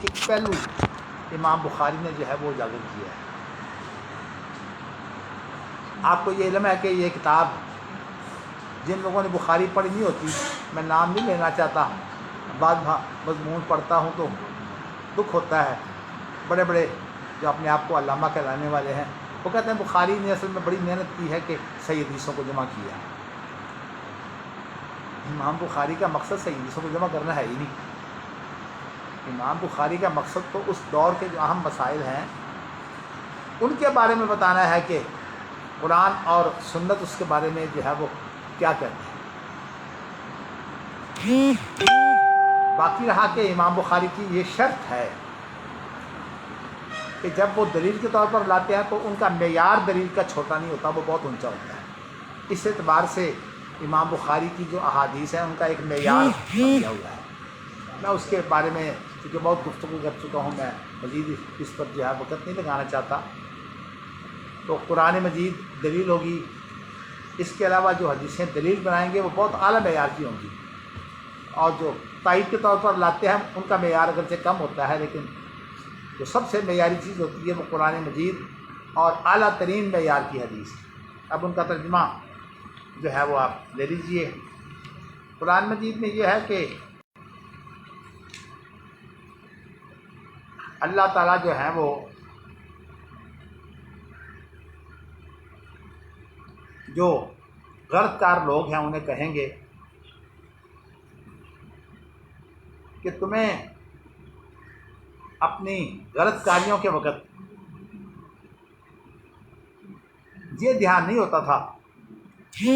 ایک پہلو امام بخاری نے جو ہے وہ اجاگر کیا ہے۔ آپ کو یہ علم ہے کہ یہ کتاب جن لوگوں نے بخاری پڑھی نہیں ہوتی، میں نام نہیں لینا چاہتا، بعض مضمون پڑھتا ہوں تو دکھ ہوتا ہے، بڑے بڑے جو اپنے آپ کو علامہ کہلانے والے ہیں وہ کہتے ہیں بخاری نے اصل میں بڑی محنت کی ہے کہ صحیح حدیثوں کو جمع کیا۔ امام بخاری کا مقصد صحیح حدیثوں کو جمع کرنا ہے ہی نہیں۔ امام بخاری کا مقصد تو اس دور کے جو اہم مسائل ہیں ان کے بارے میں بتانا ہے کہ قرآن اور سنت اس کے بارے میں جو ہے وہ کیا کہتے ہیں۔ باقی رہا کہ امام بخاری کی یہ شرط ہے کہ جب وہ دلیل کے طور پر لاتے ہیں تو ان کا معیار دلیل کا چھوٹا نہیں ہوتا، وہ بہت اونچا ہوتا ہے۔ اس اعتبار سے امام بخاری کی جو احادیث ہیں ان کا ایک معیار کیا ہوا ہے۔ میں اس کے بارے میں کیونکہ بہت گفتگو کر چکا ہوں، میں مزید اس پر جو ہے وقت نہیں لگانا چاہتا۔ تو قرآن مجید دلیل ہوگی، اس کے علاوہ جو حدیثیں دلیل بنائیں گے وہ بہت اعلیٰ معیار کی ہوں گی، اور جو تائید کے طور پر لاتے ہیں ان کا معیار اگرچہ کم ہوتا ہے، لیکن جو سب سے معیاری چیز ہوتی ہے وہ قرآن مجید اور اعلیٰ ترین معیار کی حدیث۔ اب ان کا ترجمہ جو ہے وہ آپ لے لیجئے۔ قرآن مجید میں یہ ہے کہ اللہ تعالیٰ جو ہے وہ جو غلط کار لوگ ہیں انہیں کہیں گے کہ تمہیں اپنی غلط کاریوں کے وقت یہ دھیان نہیں ہوتا تھا کہ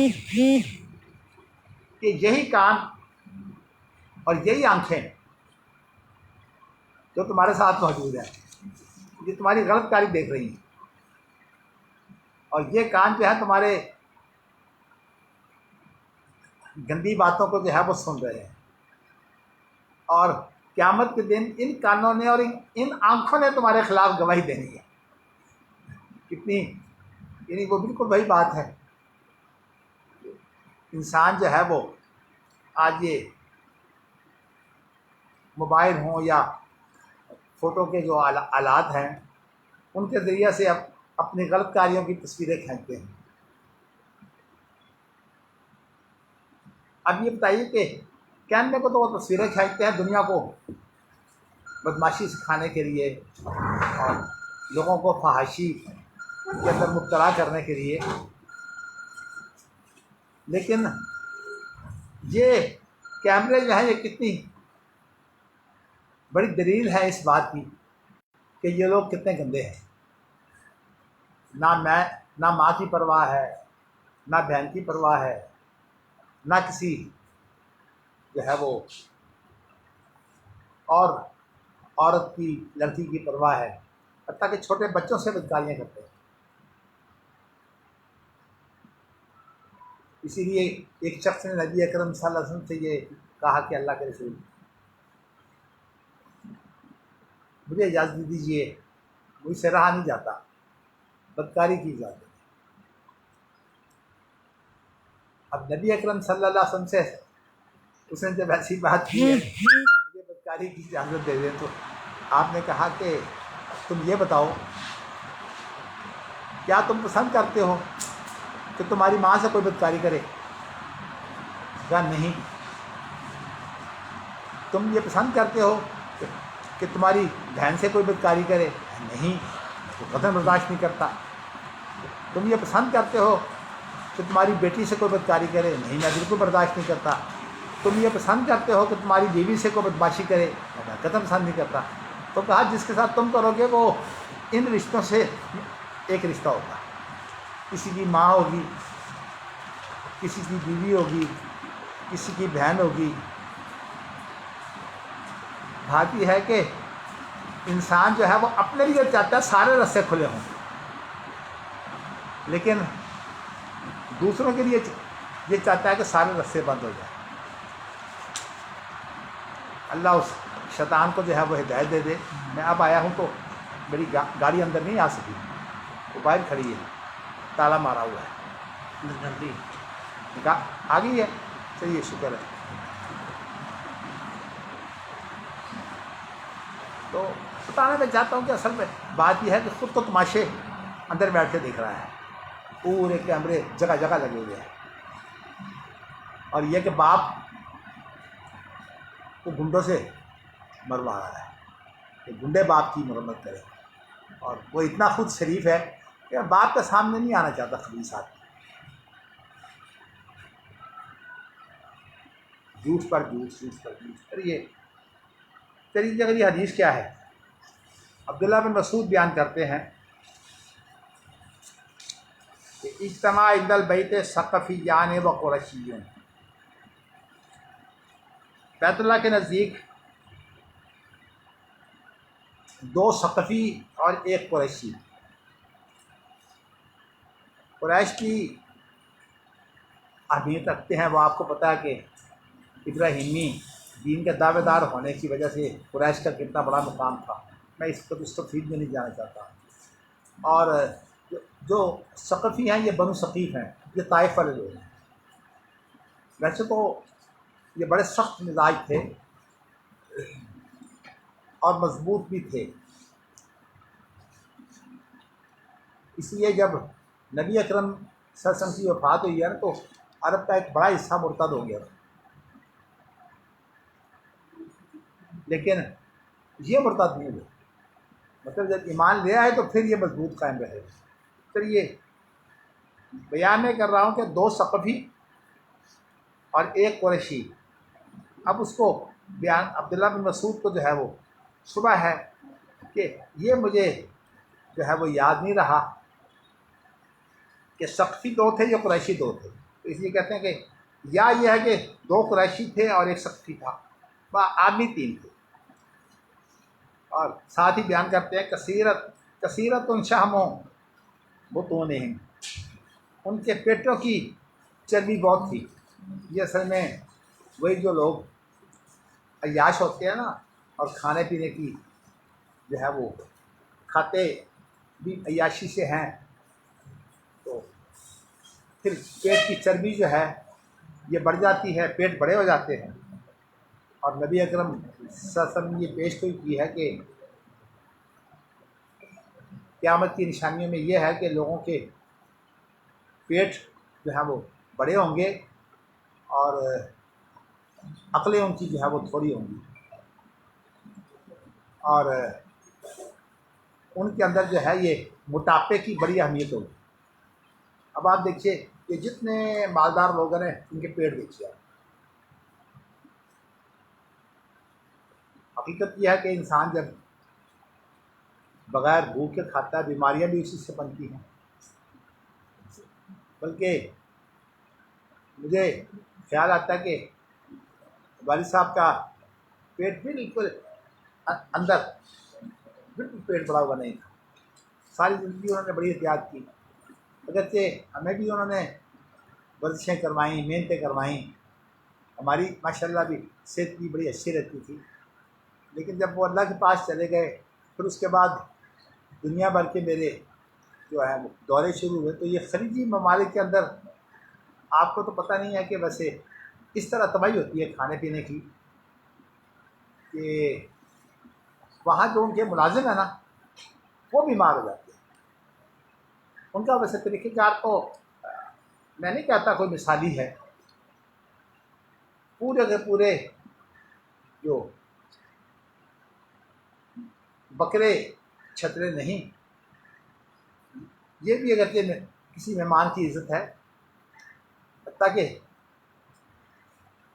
یہی کان اور یہی آنکھیں جو تمہارے ساتھ موجود ہیں یہ تمہاری غلط کاری دیکھ رہی ہیں، اور یہ کان جو ہے تمہارے گندی باتوں کو جو ہے وہ سن رہے ہیں، اور قیامت کے دن ان کانوں نے اور ان آنکھوں نے تمہارے خلاف گواہی دینی ہے۔ کتنی یعنی وہ بالکل وہی بات ہے۔ انسان جو ہے وہ آج یہ موبائل ہوں یا فوٹو کے جو آلات ہیں ان کے ذریعے سے اب اپنی غلط کاریوں کی تصویریں کھینچتے ہیں۔ اب یہ بتائیے کہ کیمرے کو تو وہ تصویریں کھینچتے ہیں دنیا کو بدماشی سکھانے کے لیے اور لوگوں کو فحاشی کے اندر مبتلا کرنے کے لیے، لیکن یہ کیمرے جو ہیں یہ کتنی بڑی دلیل ہے اس بات کی کہ یہ لوگ کتنے گندے ہیں۔ نہ ماں کی پرواہ ہے، نہ بہن کی پرواہ ہے، نہ کسی جو ہے وہ اور عورت کی لڑکی کی پرواہ ہے، حتیٰ کہ چھوٹے بچوں سے بدکاریاں کرتے ہیں۔ اسی لیے ایک شخص نے نبی اکرم صلی اللہ علیہ وسلم سے یہ کہا کہ اللہ کے رسول مجھے اجازت دے دیجیے، مجھ سے رہا نہیں جاتا، بدکاری کی اجازت۔ اب نبی اکرم صلی اللہ علیہ وسلم سے اس نے جب ایسی بات کی ہے مجھے بدکاری کی اجازت دے دیں، تو آپ نے کہا کہ تم یہ بتاؤ کیا تم پسند کرتے ہو کہ تمہاری ماں سے کوئی بدکاری کرے؟ کہا نہیں۔ تم یہ پسند کرتے ہو کہ تمہاری بہن سے کوئی بدکاری کرے؟ نہیں، وہ قطعاً برداشت نہیں کرتا۔ تم یہ پسند کرتے ہو کہ تمہاری بیٹی سے کوئی بدکاری کرے؟ نہیں، میں بالکل برداشت نہیں کرتا۔ تم یہ پسند کرتے ہو کہ تمہاری بیوی سے کوئی بدماشی کرے؟ میں قطعاً پسند نہیں کرتا۔ تو کہا جس کے ساتھ تم کرو گے وہ ان رشتوں سے ایک رشتہ ہوگا، کسی کی ماں ہوگی، کسی کی بیوی ہوگی، کسی کی بہن ہوگی۔ بات یہ ہے کہ انسان جو ہے وہ اپنے لیے چاہتا ہے سارے راستے کھلے ہوں، لیکن دوسروں کے لیے یہ چاہتا ہے کہ سارے راستے بند ہو جائیں۔ اللہ اس شیطان کو جو ہے وہ ہدایت دے دے۔ میں اب آیا ہوں تو میری گاڑی اندر نہیں آ سکی، وہ باہر کھڑی ہے، تالا مارا ہوا ہے، آ گئی ہے، چلیے شکر ہے۔ تو بتانا میں چاہتا ہوں کہ اصل میں بات یہ ہے کہ خود تو تماشے اندر بیٹھ کے دیکھ رہا ہے، پورے کیمرے جگہ جگہ لگے ہوئے ہیں، اور یہ کہ باپ وہ گنڈوں سے مروا رہا ہے کہ گنڈے باپ کی مرمت کرے، اور وہ اتنا خود شریف ہے کہ باپ کے سامنے نہیں آنا چاہتا خبیث آدمی، جھوٹ پر جھوٹ، جھوٹ پر جھوٹ۔ چلیے جگہ یہ حدیث کیا ہے؟ عبداللہ بن مسعود بیان کرتے ہیں کہ اجتماع عند البیت ثقفیان و قریشیون، بیت اللہ کے نزدیک دو ثقفی اور ایک قریشی۔ قریش کی اہمیت رکھتے ہیں، وہ آپ کو پتہ ہے کہ ابراہیمی دین کے دعوے دار ہونے کی وجہ سے قریش کا کتنا بڑا مقام تھا، میں اس تفصیل میں نہیں جانا چاہتا۔ اور جو ثقفی ہیں یہ بنو ثقیف ہیں، یہ طائف والے لوگ ہیں۔ ویسے تو یہ بڑے سخت مزاج تھے اور مضبوط بھی تھے، اس لیے جب نبی اکرم صلی اللہ علیہ وسلم کی وفات ہوئی ہے نا تو عرب کا ایک بڑا حصہ مرتد ہو گیا تھا، لیکن یہ مرتد نہیں ہوئے، مطلب جب ایمان لے آئے تو پھر یہ مضبوط قائم رہے۔ پھر یہ بیان میں کر رہا ہوں کہ دو ثقفی اور ایک قریشی۔ اب اس کو بیان عبداللہ بن مسعود کو جو ہے وہ صبح ہے کہ یہ مجھے جو ہے وہ یاد نہیں رہا کہ ثقفی دو تھے یا قریشی دو تھے، تو اس لیے کہتے ہیں کہ یا یہ ہے کہ دو قریشی تھے اور ایک ثقفی تھا، آدمی تین تھے۔ اور ساتھ ہی بیان کرتے ہیں کثیرت ان شہموں بطونہم، ان کے پیٹوں کی چربی بہت تھی۔ یہ اصل میں وہی جو لوگ عیاش ہوتے ہیں نا اور کھانے پینے کی جو ہے وہ کھاتے بھی عیاشی سے ہیں، تو پھر پیٹ کی چربی جو ہے یہ بڑھ جاتی ہے، پیٹ بڑے ہو جاتے ہیں۔ اور نبی اکرم صلی اللہ علیہ وسلم نے یہ پیش گوئی کی ہے کہ قیامت کی نشانیوں میں یہ ہے کہ لوگوں کے پیٹ جو ہے وہ بڑے ہوں گے اور عقلیں ان کی جو ہے وہ تھوڑی ہوں گی، اور ان کے اندر جو ہے یہ موٹاپے کی بڑی اہمیت ہوگی۔ اب آپ دیکھیے کہ جتنے مالدار لوگ ہیں ان کے پیٹ دیکھیے آپ، حقیقت یہ ہے کہ انسان جب بغیر بھوک کے کھاتا ہے بیماریاں بھی اسی سے بنتی ہیں۔ بلکہ مجھے خیال آتا ہے کہ والد صاحب کا پیٹ بالکل اندر بالکل پیٹ بڑا ہوا نہیں تھا، ساری زندگی انہوں نے بڑی احتیاط کی، اگرچہ ہمیں بھی انہوں نے ورزشیں کروائیں، محنتیں کروائیں، ہماری ماشاءاللہ بھی صحت بھی بڑی اچھی رہتی تھی، لیکن جب وہ اللہ کے پاس چلے گئے پھر اس کے بعد دنیا بھر کے میرے جو ہے وہ دورے شروع ہوئے، تو یہ خلیجی ممالک کے اندر آپ کو تو پتہ نہیں ہے کہ ویسے اس طرح تباہی ہوتی ہے کھانے پینے کی کہ وہاں جو ان کے ملازم ہیں نا وہ بیمار ہو جاتے ہیں۔ ان کا ویسے طریقہ کار تو میں نہیں کہتا کوئی مثالی ہے، پورے کے پورے جو بکرے چھترے نہیں، یہ بھی اگر کہ کسی مہمان کی عزت ہے، حتیٰ کہ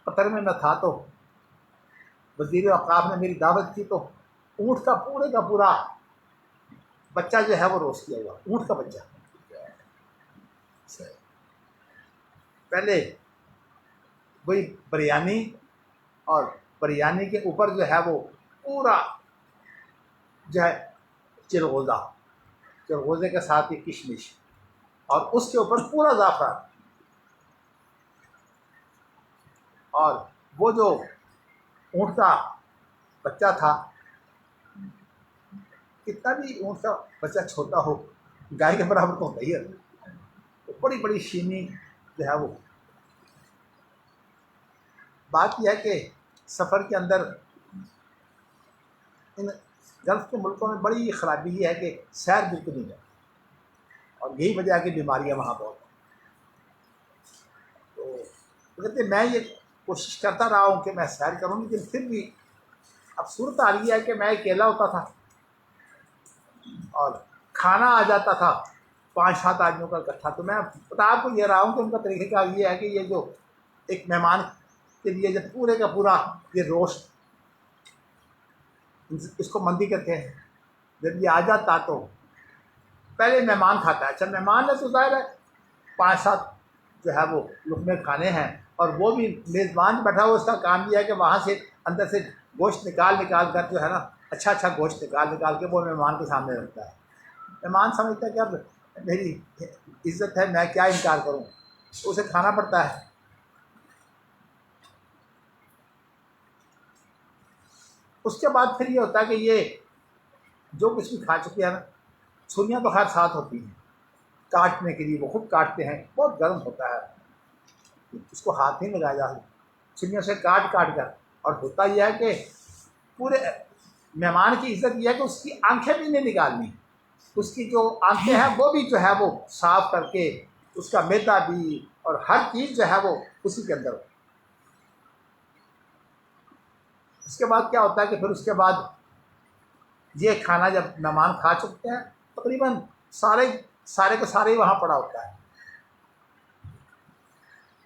قطر میں میں تھا تو وزیر اوقاف نے میری دعوت کی تو اونٹ کا پورے کا پورا بچہ جو ہے وہ روسٹ کیا ہوا، اونٹ کا بچہ۔ پہلے وہی بریانی، اور بریانی کے اوپر جو ہے وہ پورا جو ہے چرغوزے کے ساتھ ہی کشمش، اور اس کے اوپر پورا زعفران، اور وہ جو اونٹ کا بچہ تھا، کتنا بھی اونٹ کا بچہ چھوٹا ہو گائے کے برابر تو ہوتا ہی ہے، بڑی بڑی شیرنی جو ہے وہ۔ بات یہ ہے کہ سفر کے اندر ان گلف کے ملکوں میں بڑی خرابی یہ ہے کہ سیر بالکل نہیں ہے، اور یہی وجہ ہے کہ بیماریاں وہاں بہت ہیں۔ تو کہتے میں یہ کوشش کرتا رہا ہوں کہ میں سیر کروں، لیکن پھر بھی اب صورت حال یہ ہے کہ میں اکیلا ہوتا تھا اور کھانا آ جاتا تھا 5-7 آدمیوں کا اکٹھا۔ تو میں بتا آپ کو یہ رہا ہوں کہ ان کا طریقہ کار یہ ہے کہ یہ جو ایک مہمان کے لیے جب پورے کا پورا یہ روسٹ، اس کو مندی کہتے ہیں، جب یہ آ جاتا تو پہلے مہمان کھاتا ہے۔ اچھا مہمان ہے تو ظاہر ہے 5-7 جو ہے وہ لقمے کھانے ہیں، اور وہ بھی میزبان بیٹھا ہوا اس کا کام یہ ہے کہ وہاں سے اندر سے گوشت نکال کر جو ہے نا اچھا گوشت نکال کے وہ مہمان کے سامنے رکھتا ہے۔ مہمان سمجھتا ہے کہ اب میری عزت ہے، میں کیا انکار کروں، اسے کھانا پڑتا ہے۔ اس کے بعد پھر یہ ہوتا ہے کہ یہ جو کچھ بھی کھا چکے ہیں نا، چھریاں تو خیر ساتھ ہوتی ہیں کاٹنے کے لیے، وہ خود کاٹتے ہیں، بہت گرم ہوتا ہے، اس کو ہاتھ نہیں لگایا جا سکتا، چھریوں سے کاٹ کر۔ اور ہوتا یہ ہے کہ پورے مہمان کی عزت یہ ہے کہ اس کی آنکھیں بھی نہیں نکالنی، اس کی جو آنکھیں ہیں وہ بھی جو ہے وہ صاف کر کے، اس کا میدا بھی اور ہر چیز جو ہے وہ اسی کے اندر ہو۔ اس کے بعد کیا ہوتا ہے کہ پھر اس کے بعد یہ کھانا جب مہمان کھا چکتے ہیں، تقریباً سارے کے سارے ہی وہاں پڑا ہوتا ہے،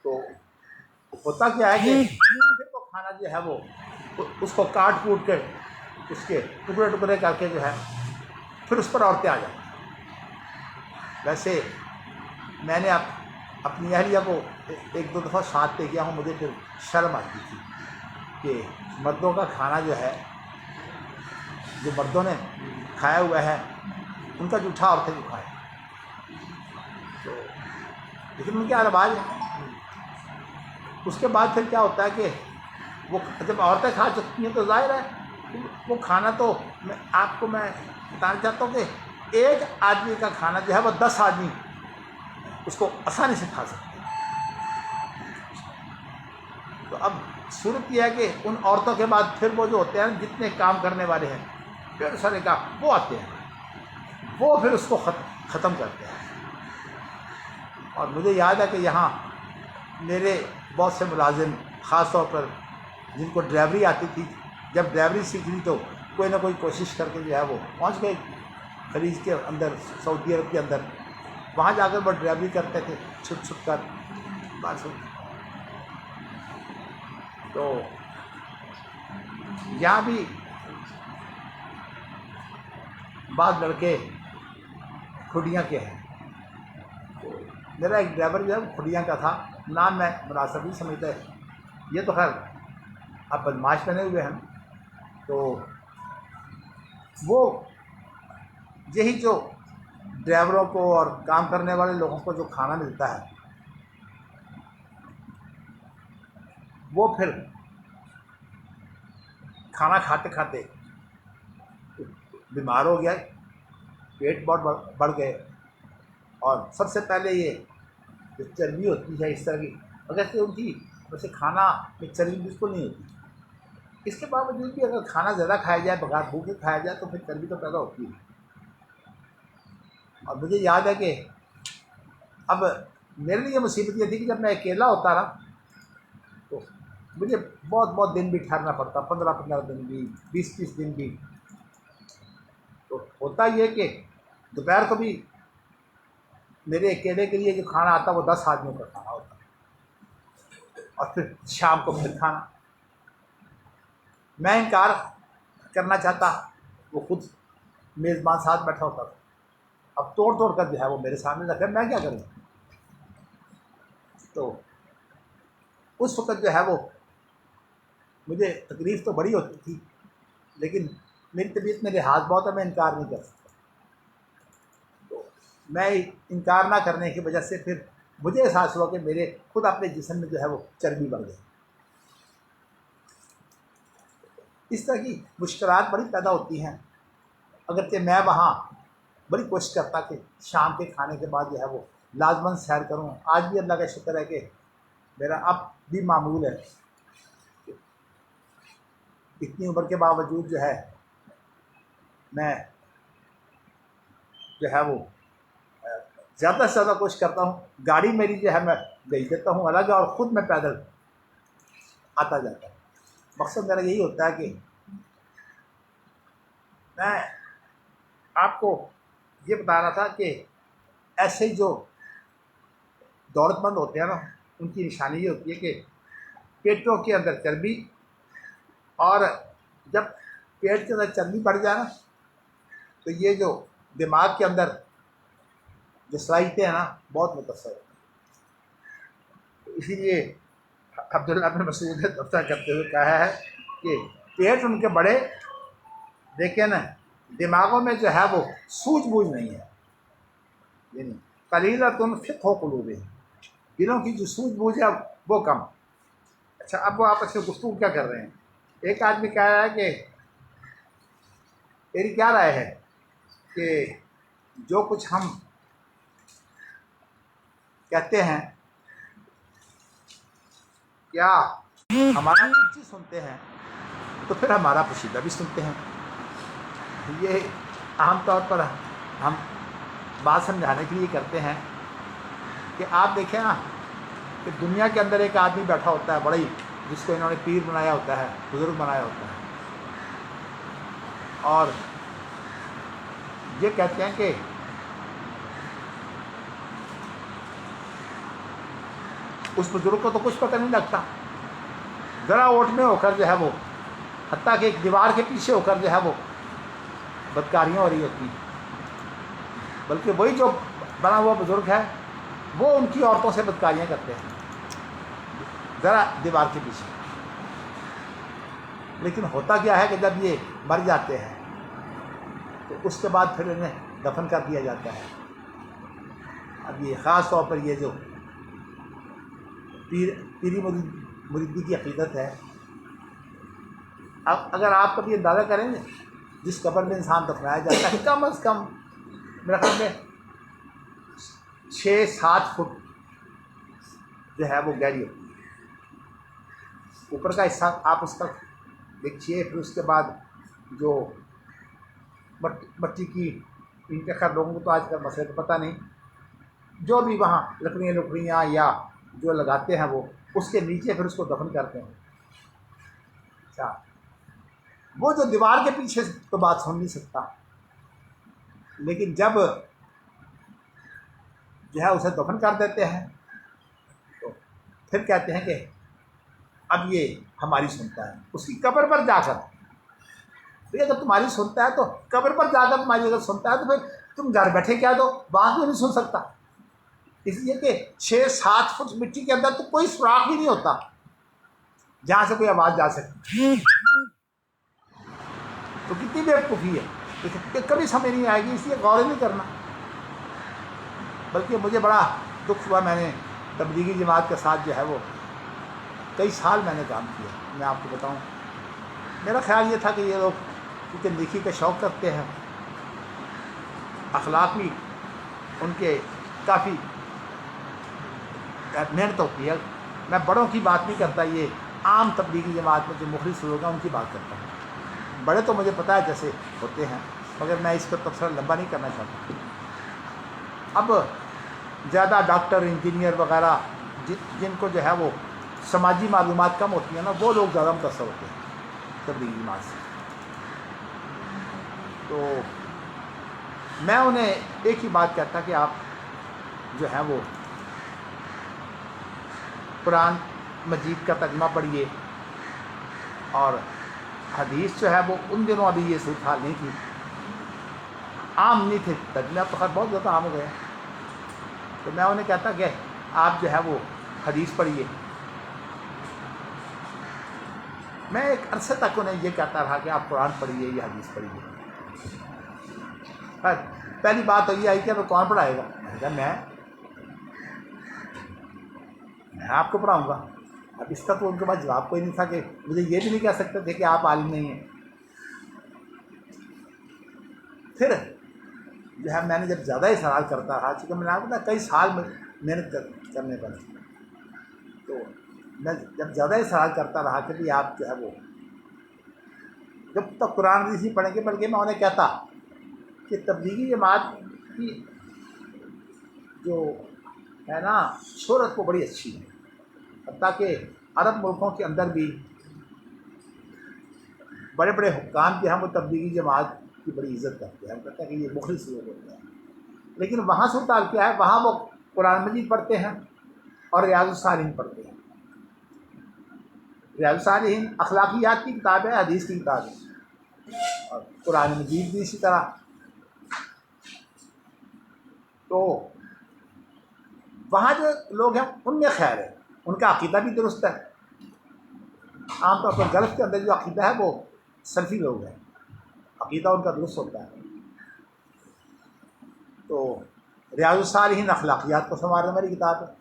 تو ہوتا کیا ہے کہ پھر وہ کھانا جو ہے وہ اس کو کاٹ کوٹ کے اس کے ٹکڑے کر کے جو ہے پھر اس پر عورتیں آ جاتی ہیں۔ ویسے میں نے اپنی اہلیہ کو 1-2 دفعہ ساتھ لے گیا ہوں، مجھے پھر شرم آتی تھی کہ مردوں کا کھانا جو ہے، جو مردوں نے کھایا ہوا ہے، ان کا جھوٹا عورتیں جو کھائیں، تو لیکن ان کے رواج ہے۔ اس کے بعد پھر کیا ہوتا ہے کہ وہ جب عورتیں کھا چکی ہیں تو ظاہر ہے وہ کھانا تو آپ کو میں بتانا چاہتا ہوں کہ ایک آدمی کا کھانا جو ہے وہ 10 آدمی اس کو آسانی سے کھا سکتے ہیں۔ تو اب صورت یہ ہے کہ ان عورتوں کے بعد پھر وہ جو ہوتے ہیں جتنے کام کرنے والے ہیں پھر سارے کا وہ آتے ہیں، وہ پھر اس کو ختم کرتے ہیں۔ اور مجھے یاد ہے کہ یہاں میرے بہت سے ملازم، خاص طور پر جن کو ڈرائیوری آتی تھی، جب ڈرائیوری سیکھ لی تو کوئی نہ کوئی کوشش کر کے جو ہے وہ پہنچ گئے خلیج کے اندر، سعودی عرب کے اندر، وہاں جا کر وہ ڈرائیوری کرتے تھے چھپ کر بس۔ تو یہاں بھی بعض لڑکے کھڈیاں کے ہیں، میرا ایک ڈرائیور جو ہے وہ کھڈیاں کا تھا، نام میں مناسب نہیں سمجھتا ہے، یہ تو خیر اب بدماش بنے ہوئے ہیں۔ تو وہ یہی جو ڈرائیوروں کو اور کام کرنے والے لوگوں کو جو کھانا ملتا ہے، وہ پھر کھانا کھاتے کھاتے بیمار ہو گیا، پیٹ بہت بڑھ گئے، اور سب سے پہلے یہ جو چربی ہوتی ہے اس طرح کی، اگر سے ان کی ویسے کھانا میں چربی بالکل نہیں ہوتی، اس کے باوجود بھی اگر کھانا زیادہ کھایا جائے، بغیر بھوکے کھایا جائے، تو پھر چربی تو پیدا ہوتی ہے۔ اور مجھے یاد ہے کہ اب میرے لیے مصیبت یہ تھی کہ جب میں اکیلا ہوتا رہا تو مجھے بہت دن بھی ٹھہرنا پڑتا، 15 دن بھی، 20 دن بھی۔ تو ہوتا یہ کہ دوپہر کو بھی میرے اکیلے کے لیے جو کھانا آتا وہ 10 آدمیوں کا کھانا ہوتا، اور پھر شام کو پھر کھانا۔ میں انکار کرنا چاہتا، وہ خود میزبان ساتھ بیٹھا ہوتا تھا، اب توڑ کر جو ہے وہ میرے سامنے رکھے، میں کیا کروں؟ تو اس وقت جو ہے وہ مجھے تکلیف تو بڑی ہوتی تھی، لیکن میری طبیعت میں لحاظ بہت ہے، میں انکار نہیں کر سکتا۔ تو میں انکار نہ کرنے کی وجہ سے پھر مجھے احساس ہوا کہ میرے خود اپنے جسم میں جو ہے وہ چربی بڑھ گئی۔ اس طرح کی مشکلات بڑی پیدا ہوتی ہیں، اگرچہ میں وہاں بڑی کوشش کرتا کہ شام کے کھانے کے بعد جو ہے وہ لازماً سیر کروں۔ آج بھی اللہ کا شکر ہے کہ میرا اب بھی معمول ہے کہ اتنی عمر کے باوجود جو ہے میں جو ہے وہ زیادہ سے زیادہ کوشش کرتا ہوں، گاڑی میری جو ہے میں بھیج دیتا ہوں الگ، اور خود میں پیدل آتا جاتا ہوں۔ مقصد میرا یہی ہوتا ہے کہ میں آپ کو یہ بتا رہا تھا کہ ایسے جو دولت مند ہوتے ہیں نا، ان کی نشانی یہ ہوتی ہے کہ پیٹوں کے اندر چربی، اور جب پیٹ کے اندر چربی بڑھ جائے نا تو یہ جو دماغ کے اندر جو صلاحیتیں ہیں نا بہت متاثر ہوتی ہیں۔ تو اسی لیے عبداللہ بن مسعود نے تبصرہ کرتے ہوئے کہا ہے کہ پیٹ ان کے بڑے، لیکن دماغوں میں جو ہے وہ سوجھ بوجھ نہیں ہے، یعنی قلیلۃ فقہ قلوبہم، دلوں کی جو سوجھ بوجھ ہے وہ کم۔ اچھا، اب وہ آپس میں گفتگو کیا کر رہے ہیں؟ ایک آدمی کہہ رہا ہے کہ تیری کیا رائے ہے کہ جو کچھ ہم کہتے ہیں کیا ہمارا نیچی سنتے ہیں تو پھر ہمارا پوشیدہ بھی سنتے ہیں؟ یہ عام طور پر ہم بات سمجھانے کے لیے کرتے ہیں کہ آپ دیکھیں نا کہ دنیا کے اندر ایک آدمی بیٹھا ہوتا ہے بڑا ہی، جس کو انہوں نے پیر بنایا ہوتا ہے، بزرگ بنایا ہوتا ہے، اور یہ کہتے ہیں کہ اس بزرگ کو تو کچھ پتہ نہیں لگتا، ذرا اوٹ میں ہو کر جو ہے وہ، حتیٰ کہ ایک دیوار کے پیچھے ہو کر جو ہے وہ بدکاریاں ہو رہی ہوتی ہیں، بلکہ وہی جو بنا ہوا بزرگ ہے وہ ان کی عورتوں سے بدکاریاں کرتے ہیں ذرا دیوار کے پیچھے۔ لیکن ہوتا کیا ہے کہ جب یہ مر جاتے ہیں تو اس کے بعد پھر انہیں دفن کر دیا جاتا ہے۔ اب یہ خاص طور پر یہ جو پیری مریدی کی عقیدت ہے، اب اگر آپ کبھی اندازہ کریں گے جس قبر میں انسان دفنایا جاتا ہے کم از کم میرے خیال میں 6-7 فٹ جو ہے وہ گہری ہوتی ہے، اوپر کا حصہ آپ اس کا دیکھیے، پھر اس کے بعد جو مٹی کی اینٹیں، خیر لوگوں کو تو آج کل مسئلے کو پتہ نہیں، جو بھی وہاں لکڑیاں یا جو لگاتے ہیں وہ اس کے نیچے پھر اس کو دفن کرتے ہیں۔ اچھا، وہ جو دیوار کے پیچھے تو بات سن نہیں سکتا، لیکن جب جو ہے اسے دفن کر دیتے ہیں تو پھر کہتے ہیں کہ اب یہ ہماری سنتا ہے، اس کی قبر پر جا کر۔ اگر تمہاری سنتا ہے تو قبر پر جا کر تمہاری اگر سنتا ہے تو پھر تم گھر بیٹھے کیا دو، وہاں کیوں نہیں سن سکتا؟ اس لیے کہ 6-7 فٹ مٹی کے اندر تو کوئی سوراخ بھی نہیں ہوتا جہاں سے کوئی آواز جا سکتی، تو کتنی بیوقوفی ہے کہ کبھی سمجھ نہیں آئے گی، اس لیے غور نہیں کرنا۔ بلکہ مجھے بڑا دکھ ہوا، میں نے تبلیغی جماعت کے ساتھ جو ہے وہ کئی سال میں نے کام کیا، میں آپ کو بتاؤں، میرا خیال یہ تھا کہ یہ لوگ کیونکہ نیکی کا شوق کرتے ہیں، اخلاق بھی ان کے کافی محنت ہوتی ہے، میں بڑوں کی بات نہیں کرتا، یہ عام تبلیغی جماعت میں جو مخلص لوگ ہیں ان کی بات کرتا ہوں، بڑے تو مجھے پتہ ہے جیسے ہوتے ہیں، مگر میں اس پر تبصرہ لمبا نہیں کرنا چاہتا۔ اب زیادہ ڈاکٹر، انجینئر وغیرہ جن کو جو ہے وہ سماجی معلومات کم ہوتی ہیں نا، وہ لوگ زیادہ متاثر ہوتے ہیں تبلیغی جماعت سے۔ تو میں انہیں ایک ہی بات کہتا کہ آپ جو ہے وہ قرآن مجید کا ترجمہ پڑھیے، اور حدیث جو ہے وہ ان دنوں ابھی یہ صورت حال نہیں تھی، عام نہیں تھے ترجمہ، تو خیر بہت زیادہ عام ہو گئے، تو میں انہیں کہتا کہ آپ جو ہے وہ حدیث پڑھیے۔ میں ایک عرصے تک انہیں یہ کہتا رہا کہ آپ قرآن پڑھیے یا حدیث پڑھیے۔ پہلی بات تو یہ آئی کہ کون پڑھائے گا؟ میں نے کہا میں آپ کو پڑھاؤں گا۔ اب اس کا تو ان کے پاس جواب کوئی نہیں تھا، کہ مجھے یہ بھی نہیں کہہ سکتے تھے کہ آپ عالم نہیں ہیں۔ پھر جو ہے میں نے جب زیادہ ہی سوال کرتا رہا، چونکہ میں نے آپ کو کئی سال میں محنت کرنے پر، تو میں جب زیادہ ہی سوال کرتا رہا کہ بھئی آپ جو ہے وہ جب تک قرآن حدیث نہیں پڑھیں گے، بلکہ میں انہیں کہتا کہ تبلیغی جماعت کی جو ہے نا شہرت وہ بڑی اچھی ہے، حتیٰ کہ عرب ملکوں کے اندر بھی بڑے بڑے حکام جو ہیں وہ تبلیغی جماعت کی بڑی عزت کرتے ہیں، ہم کہتے ہیں کہ یہ مخلص لوگ ہوتے ہیں۔ لیکن وہاں صورتحال کیا ہے، وہاں وہ قرآن مجید پڑھتے ہیں اور ریاض الصالحین پڑھتے ہیں۔ ریاض الصالحین اخلاقیات کی کتاب ہے، حدیث کی کتاب ہے، اور قرآن مجید بھی اسی طرح۔ تو وہاں جو لوگ ہیں ان میں خیر ہے، ان کا عقیدہ بھی درست ہے۔ عام طور پر گلف کے اندر جو عقیدہ ہے وہ سلفی لوگ ہیں، عقیدہ ان کا درست ہوتا ہے۔ تو ریاض الصالحین اخلاقیات کو سنوارنے والی کتاب ہے۔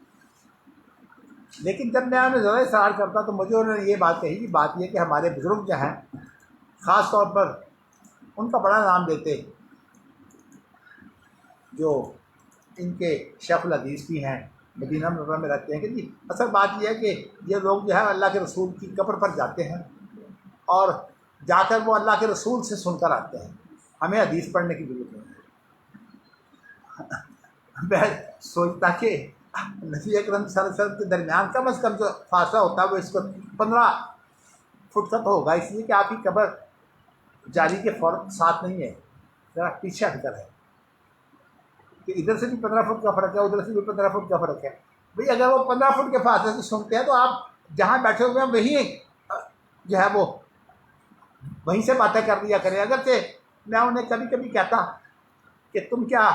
لیکن جب میں انہیں ذرا اصرار کرتا تو مجھے انہوں نے یہ بات کہی کہ بات یہ کہ ہمارے بزرگ جو ہیں خاص طور پر ان کا بڑا نام لیتے جو ان کے شیخ الحدیث بھی ہیں، مدینہ منورہ میں رہتے ہیں، کہ جی اصل بات یہ ہے کہ یہ لوگ جو ہے اللہ کے رسول کی قبر پر جاتے ہیں اور جا کر وہ اللہ کے رسول سے سن کر آتے ہیں، ہمیں حدیث پڑھنے کی ضرورت نہیں ہے۔ میں سوچتا کہ نبی اکرم صلی اللہ علیہ وسلم کے درمیان کم از کم جو فاصلہ ہوتا ہے وہ اس کو 15 فٹ تک ہوگا، اس لیے کہ آپ کی قبر جاری کے فوراً ساتھ نہیں ہے، ذرا پیچھے ہٹ کر ہے، کہ ادھر سے بھی 15 فٹ کا فرق ہے، ادھر سے بھی 15 فٹ کا فرق ہے۔ بھئی اگر وہ 15 فٹ کے فاصلے سے سنتے ہیں تو آپ جہاں بیٹھے ہوئے ہیں وہیں جو ہے وہ وہیں سے باتیں کر لیا کریں۔ اگرچہ میں انہیں کبھی کبھی کہتا کہ تم کیا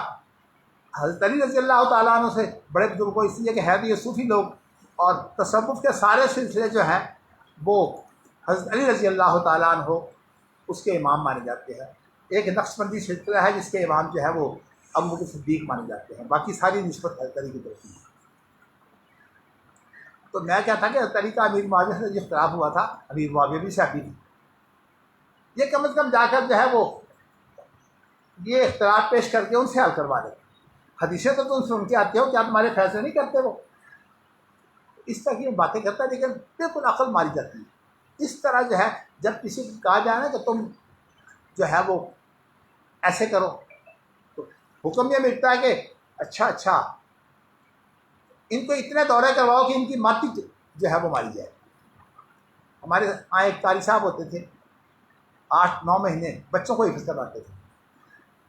حضرت علی رضی اللہ تعالیٰ عنہ سے بڑے بزرگ کو، اس لیے کہ ہے بھی یہ صوفی لوگ، اور تصوف کے سارے سلسلے جو ہیں وہ حضرت علی رضی اللہ تعالیٰ عنہ اس کے امام مانے جاتے ہیں۔ ایک نقشبندی سلسلہ ہے جس کے امام جو ہے وہ ابو بکر صدیق مانے جاتے ہیں، باقی ساری نسبت حضرت علی کی طرف ہے۔ تو میں کیا تھا کہ حضرت علی کا امیر معاویہ سے جو اختلاف ہوا تھا، امیر معاویہ بھی صحابی تھے، یہ کم از کم جا کر جو ہے وہ یہ اختلاف پیش کر کے ان سے حل کروا دیں۔ حدیثیں تو تم سن کے آتے ہو، کیا تمہارے فیصلے نہیں کرتے وہ؟ اس طرح کی باتیں کرتا ہے، لیکن بالکل عقل ماری جاتی ہے۔ اس طرح جو ہے جب کسی کو کہا جائے نا کہ تم جو ہے وہ ایسے کرو تو حکم یہ ملتا ہے کہ اچھا ان کو اتنے دورے کرواؤ کہ ان کی ماتی جو ہے وہ ماری جائے۔ ہمارے ہاں ایک قاری صاحب ہوتے تھے، 8-9 مہینے بچوں کو حفظ کرواتے تھے۔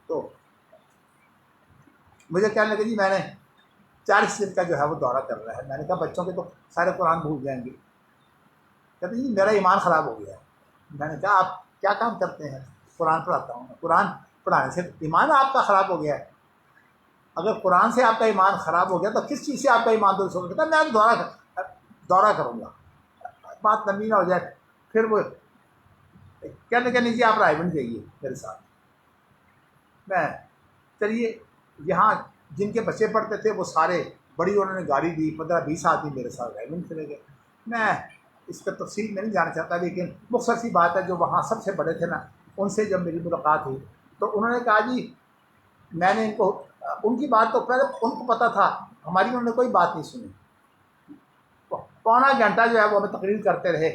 تو مجھے کہنے لگے جی میں نے 40 دن کا جو ہے وہ دورہ کر رہا ہے۔ میں نے کہا بچوں کے تو سارے قرآن بھول جائیں گے۔ کہتے جی میرا ایمان خراب ہو گیا ہے۔ میں نے کہا آپ کیا کام کرتے ہیں؟ قرآن پڑھاتا ہوں۔ قرآن پڑھانے سے ایمان آپ کا خراب ہو گیا ہے؟ اگر قرآن سے آپ کا ایمان خراب ہو گیا تو کس چیز سے آپ کا ایمان درست ہوگا؟ کہتا میں دورہ کروں گا، بات لمبی نہ ہو جائے۔ پھر وہ کہنے کہ نہیں جی آپ رائے بن جائیے میرے ساتھ۔ میں چلیے یہاں جن کے بچے پڑھتے تھے وہ سارے بڑی انہوں نے گاڑی دی، 15-20 آدمی میرے ساتھ رائے بن چلے گئے۔ میں اس کا تفصیل میں نہیں جانا چاہتا، لیکن مختصر سی بات ہے، جو وہاں سب سے بڑے تھے نا ان سے جب میری ملاقات ہوئی تو انہوں نے کہا جی میں نے ان کی بات تو پہلے ان کو پتہ تھا، ہماری انہوں نے کوئی بات نہیں سنی۔ پونا گھنٹہ جو ہے وہ ہمیں تقریر کرتے رہے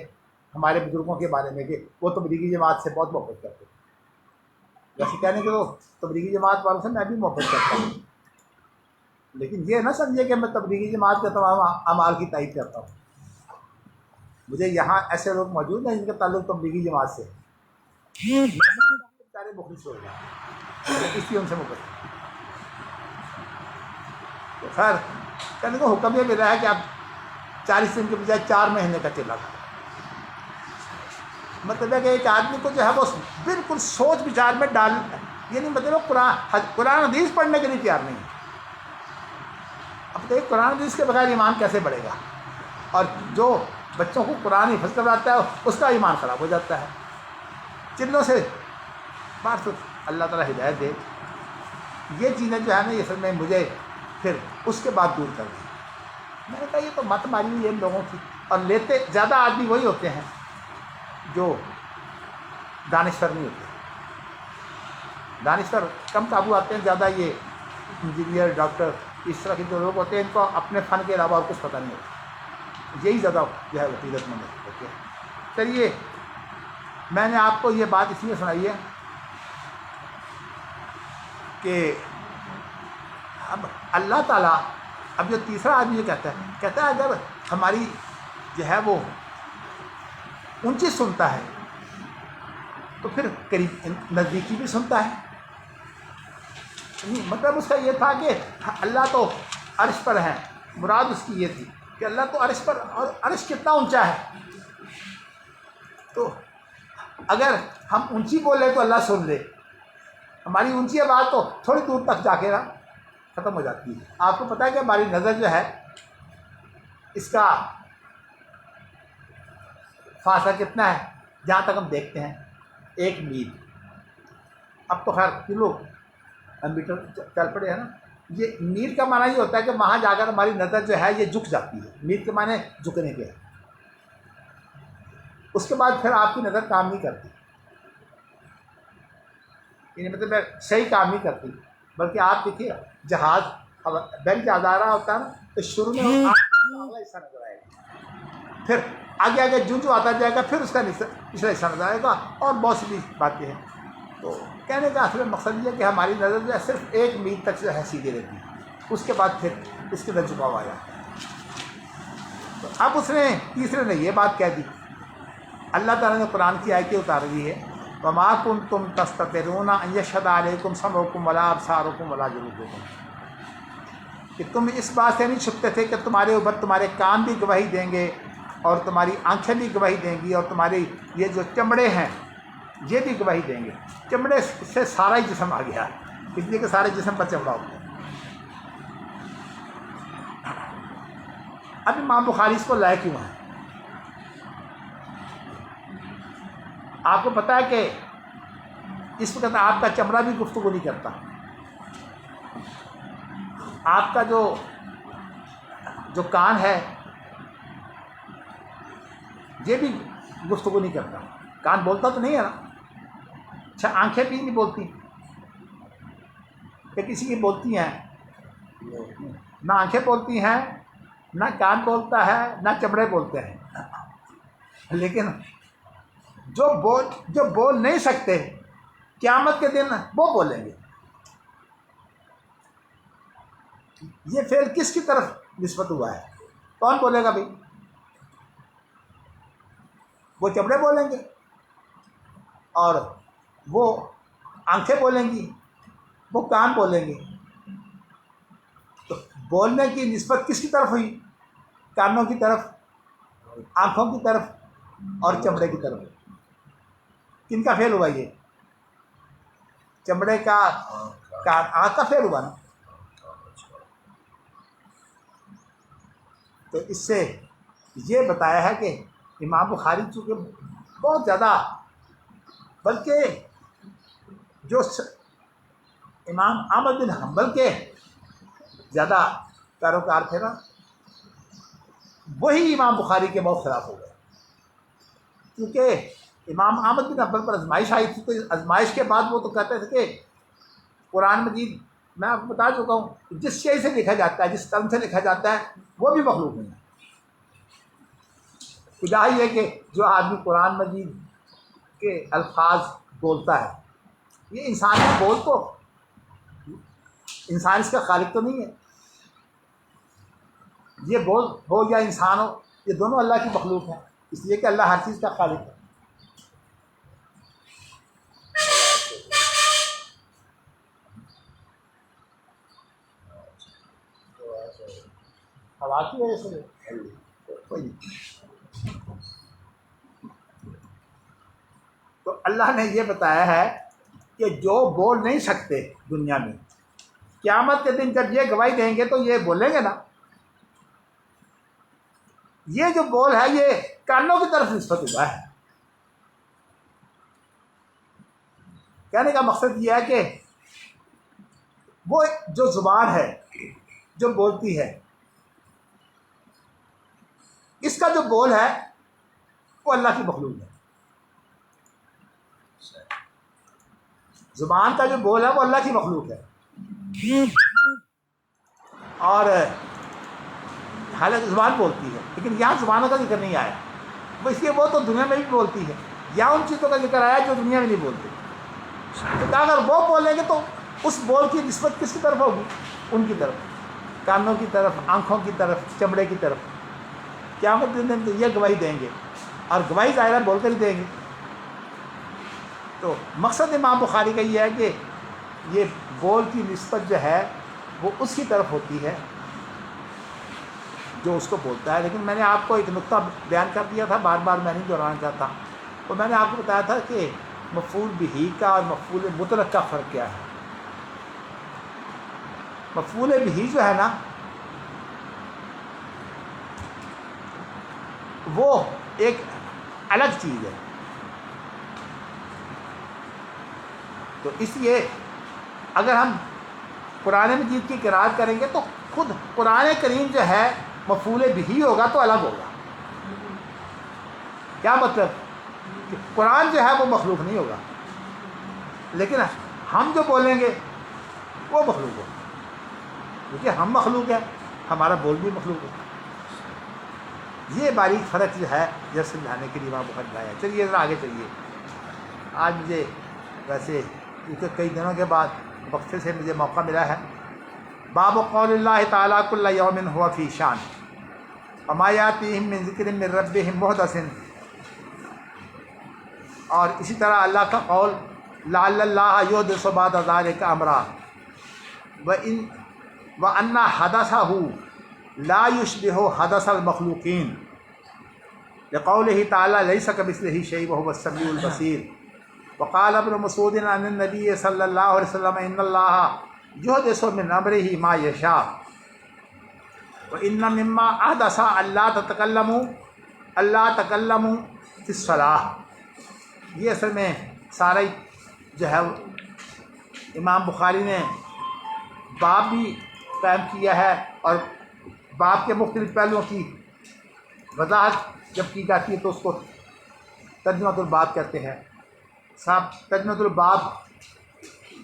ہمارے بزرگوں کے بارے میں کہ وہ تبلیغی جماعت سے بہت محبت کرتے تھے۔ ویسے کہنے کے تو تبلیغی جماعت والوں سے میں بھی محبت کرتا ہوں، لیکن یہ نہ سمجھے کہ میں تبلیغی جماعت کے تمام اعمال کی تائید کرتا ہوں۔ مجھے یہاں ایسے لوگ موجود ہیں جن کا تعلق تبلیغی جماعت سے سارے مخلص ہو گئے، اس لیے ان سے محبت۔ تو خیر کہنے کو حکم یہ مل رہا ہے کہ آپ 40 دن کے بجائے 4 مہینے کا چلا تھا۔ مطلب ہے کہ ایک آدمی کو جو ہے وہ بالکل سوچ بچار میں ڈال، یعنی مطلب قرآن حدیث پڑھنے کے لیے تیار نہیں ہے۔ اب تو ایک قرآن حدیث کے بغیر ایمان کیسے بڑھے گا؟ اور جو بچوں کو قرآن حفظ کرواتا ہے اس کا ایمان خراب ہو جاتا ہے۔ چلوں سے بات اللہ تعالیٰ ہدایت دے۔ یہ چیزیں جو ہے نا یہ سب میں مجھے پھر اس کے بعد دور کر دی۔ میں نے کہا یہ تو مت ماری ہوئی ہے ان لوگوں کی، اور لیتے زیادہ آدمی وہی ہوتے ہیں جو دانشور نہیں ہوتے۔ دانشور کم قابو آتے ہیں، زیادہ یہ انجینئر ڈاکٹر اس طرح کے جو لوگ ہوتے ہیں ان کو اپنے فن کے علاوہ اور کچھ پتہ نہیں ہوتا، یہی زیادہ جو ہے وقیدت مند ہوتے ہیں۔ چلیے میں نے آپ کو یہ بات اس لیے سنائی ہے کہ اب اللہ تعالیٰ، اب جو تیسرا آدمی یہ کہتا ہے اگر ہماری جو ہے وہ اونچی سنتا ہے تو پھر قریب نزدیکی بھی سنتا ہے. مطلب اس کا یہ تھا کہ اللہ تو عرش پر ہے، مراد اس کی یہ تھی کہ اللہ تو عرش پر، اور عرش کتنا اونچا ہے، تو اگر ہم اونچی بولے تو اللہ سن لے، ہماری اونچی آواز تو تھوڑی دور تک جا کے نا ختم ہو جاتی ہے. آپ کو پتہ ہے کہ ہماری نظر جو ہے اس کا فاصلہ کتنا ہے جہاں تک ہم دیکھتے ہیں؟ 1 میل. اب تو خیر کلو میٹر چل پڑے ہیں نا. یہ میل کا معنی یہ ہوتا ہے کہ وہاں جا کر ہماری نظر جو ہے یہ جھک جاتی ہے. میل کے معنی جھکنے کے ہے. اس کے بعد پھر آپ کی نظر کام نہیں کرتی، یعنی مطلب صحیح کام نہیں کرتی. بلکہ آپ دیکھیے جہاز بیل جہاز آ رہا ہوتا ہے نا، تو شروع میں اگلا حصہ نظر آئے گا، پھر آگے آگے جو آتا جائے گا پھر اس کا پچھلا حصہ نظر آئے گا، اور بہت سی باتیں ہیں. تو کہنے کا اصل مقصد یہ ہے کہ ہماری نظر جو ہے صرف 1 میل تک جو ہے سیدھی رہتی ہے، اس کے بعد پھر اس کے اندر جھکاؤ آ جاتا ہے. تو اب اس نے تیسرے نے یہ بات کہہ دی. اللہ تعالیٰ نے قرآن کی آیتیں اتار دی ہے، وَمَا كُنْتُمْ تَسْتَطِيعُونَ أَن يَشْهَدَ عَلَيْكُمْ سَمْعُكُمْ وَلَا أَبْصَارُكُمْ وَلَا جُلُودُكُمْ، کہ تم اس بات سے نہیں چھپتے تھے کہ تمہارے اوپر تمہارے کان بھی گواہی دیں گے اور تمہاری آنکھیں بھی گواہی دیں گی اور تمہاری یہ جو چمڑے ہیں یہ بھی گواہی دیں گے. چمڑے سے سارا ہی جسم آ گیا، اس لیے کہ سارے جسم پر چمڑا ہوتا ہے. اب امام بخاری اس کو لائے کیوں ہیں؟ آپ کو پتہ ہے کہ اس وقت آپ کا چمڑا بھی گفتگو نہیں کرتا، آپ کا جو کان ہے یہ بھی گفتگو نہیں کرتا. کان بولتا تو نہیں ہے نا. اچھا آنکھیں بھی نہیں بولتی کہ کسی کی بولتی ہیں؟ نہ آنکھیں بولتی ہیں، نہ کان بولتا ہے، نہ چمڑے بولتے ہیں. لیکن جو بول نہیں سکتے قیامت کے دن وہ بولیں گے. یہ فعل کس کی طرف نسبت ہوا ہے؟ کون بولے گا بھائی؟ وہ چمڑے بولیں گے اور وہ آنکھیں بولیں گی، وہ کان بولیں گے. تو بولنے کی نسبت کس کی طرف ہوئی؟ کانوں کی طرف، آنکھوں کی طرف اور چمڑے کی طرف. کن کا فعل ہوا یہ؟ چمڑے کا، آنکھ کا فعل ہوا نا. تو اس سے یہ بتایا ہے کہ امام بخاری چونکہ بہت زیادہ، بلکہ جو امام احمد بن حنبل کے زیادہ پیروکار تھے نا، وہی امام بخاری کے بہت خلاف ہو گئے. کیونکہ امام احمد بن حنبل پر آزمائش آئی تھی، تو آزمائش کے بعد وہ تو کہتے تھے کہ قرآن مجید میں آپ کو بتا چکا ہوں جس شے سے لکھا جاتا ہے، جس قلم سے لکھا جاتا ہے وہ بھی مخلوق نہیں ہے. خدا ہی ہے کہ جو آدمی قرآن مجید کے الفاظ بولتا ہے، یہ انسان کا بول تو، انسان اس کا خالق تو نہیں ہے. یہ بول ہو یا انسان ہو، یہ دونوں اللہ کی مخلوق ہیں، اس لیے کہ اللہ ہر چیز کا خالق ہے. ہوا کی وجہ سے کوئی نہیں. تو اللہ نے یہ بتایا ہے کہ جو بول نہیں سکتے دنیا میں، قیامت کے دن جب یہ گواہی دیں گے تو یہ بولیں گے نا. یہ جو بول ہے یہ کانوں کی طرف نسبت ہوا ہے. کہنے کا مقصد یہ ہے کہ وہ جو زبان ہے جو بولتی ہے، اس کا جو بول ہے وہ اللہ کی مخلوق ہے. زبان کا جو بول ہے وہ اللہ کی مخلوق ہے. اور حالانکہ زبان بولتی ہے، لیکن یہاں زبانوں کا ذکر نہیں آیا، وہ اس لیے وہ تو دنیا میں بھی بولتی ہے. یا ان چیزوں کا ذکر آیا جو دنیا میں نہیں بولتے. تو اگر وہ بولیں گے تو اس بول کی نسبت کس کی طرف ہوگی؟ ان کی طرف، کانوں کی طرف، آنکھوں کی طرف، چمڑے کی طرف. قیامت کے دن تو یہ گواہی دیں گے، اور گواہی ظاہرہ بول کر ہی دیں گے. تو مقصد امام بخاری کا یہ ہے کہ یہ بول کی نسبت جو ہے وہ اس کی طرف ہوتی ہے جو اس کو بولتا ہے. لیکن میں نے آپ کو ایک نقطہ بیان کر دیا تھا، بار بار میں نہیں دہرانا چاہتا. تو میں نے آپ کو بتایا تھا کہ مفعول بہ کا اور مفعول مطلق کا فرق کیا ہے. مفعول بہ جو ہے نا وہ ایک الگ چیز ہے. تو اس لیے اگر ہم قرآن مجید کی قرأت کریں گے تو خود قرآن کریم جو ہے مفعول بہ ہوگا تو الگ ہوگا. کیا مطلب؟ کہ قرآن جو ہے وہ مخلوق نہیں ہوگا، لیکن ہم جو بولیں گے وہ مخلوق ہوگا، کیونکہ ہم مخلوق ہیں، ہمارا بول بھی مخلوق ہے. یہ باریک فرق جو ہے یہ سمجھانے کے لیے وہاں بہت لایا. چلیے ذرا آگے چلیے. آج مجھے ویسے کیونکہ کئی دنوں کے بعد وقفے سے مجھے موقع ملا ہے. باب قول اللہ تعالیٰ کل یوم ہوا فی شان وما یاتیہم من ذکر من ربہم محدث. اور اسی طرح اللہ کا قول لعل اللہ یحدث بعد ذلک امرا وان حدثہ لا یشبہ حدث المخلوقین لقولہ تعالیٰ لیس کمثلہ شیء وہو السمیع البصیر. وقال ابن مسعود عن النبی صلی اللہ علیہ وسلم ان اللہ یحدث من امرہ ما یشاء وان مما احدث اللہ تکلموا فی الصلاۃ. یہ اصل میں سارا جو ہے امام بخاری نے باب بھی قائم کیا ہے، اور باب کے مختلف پہلوؤں کی وضاحت جب کی جاتی ہے تو اس کو ترجمۃ الباب کہتے ہیں. صاحب ترجمۃ الباب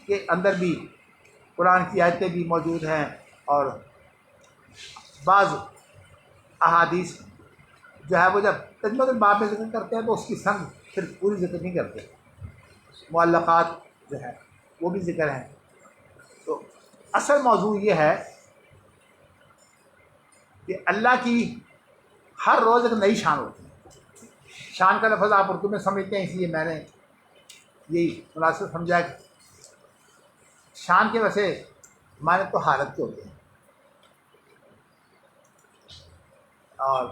کے اندر بھی قرآن کی آیتیں بھی موجود ہیں، اور بعض احادیث جو ہے وہ جب ترجمۃ الباب میں ذکر کرتے ہیں تو اس کی سند پھر پوری ذکر نہیں کرتے. معلقات جو ہے وہ بھی ذکر ہیں. تو اصل موضوع یہ ہے کہ اللہ کی ہر روز ایک نئی شان ہوتی ہے. شان کا لفظ آپ اردو میں سمجھتے ہیں، اس لیے میں نے یہی مناسب سمجھا کہ شان کے ویسے معنی تو حالت کے ہوتے ہیں، اور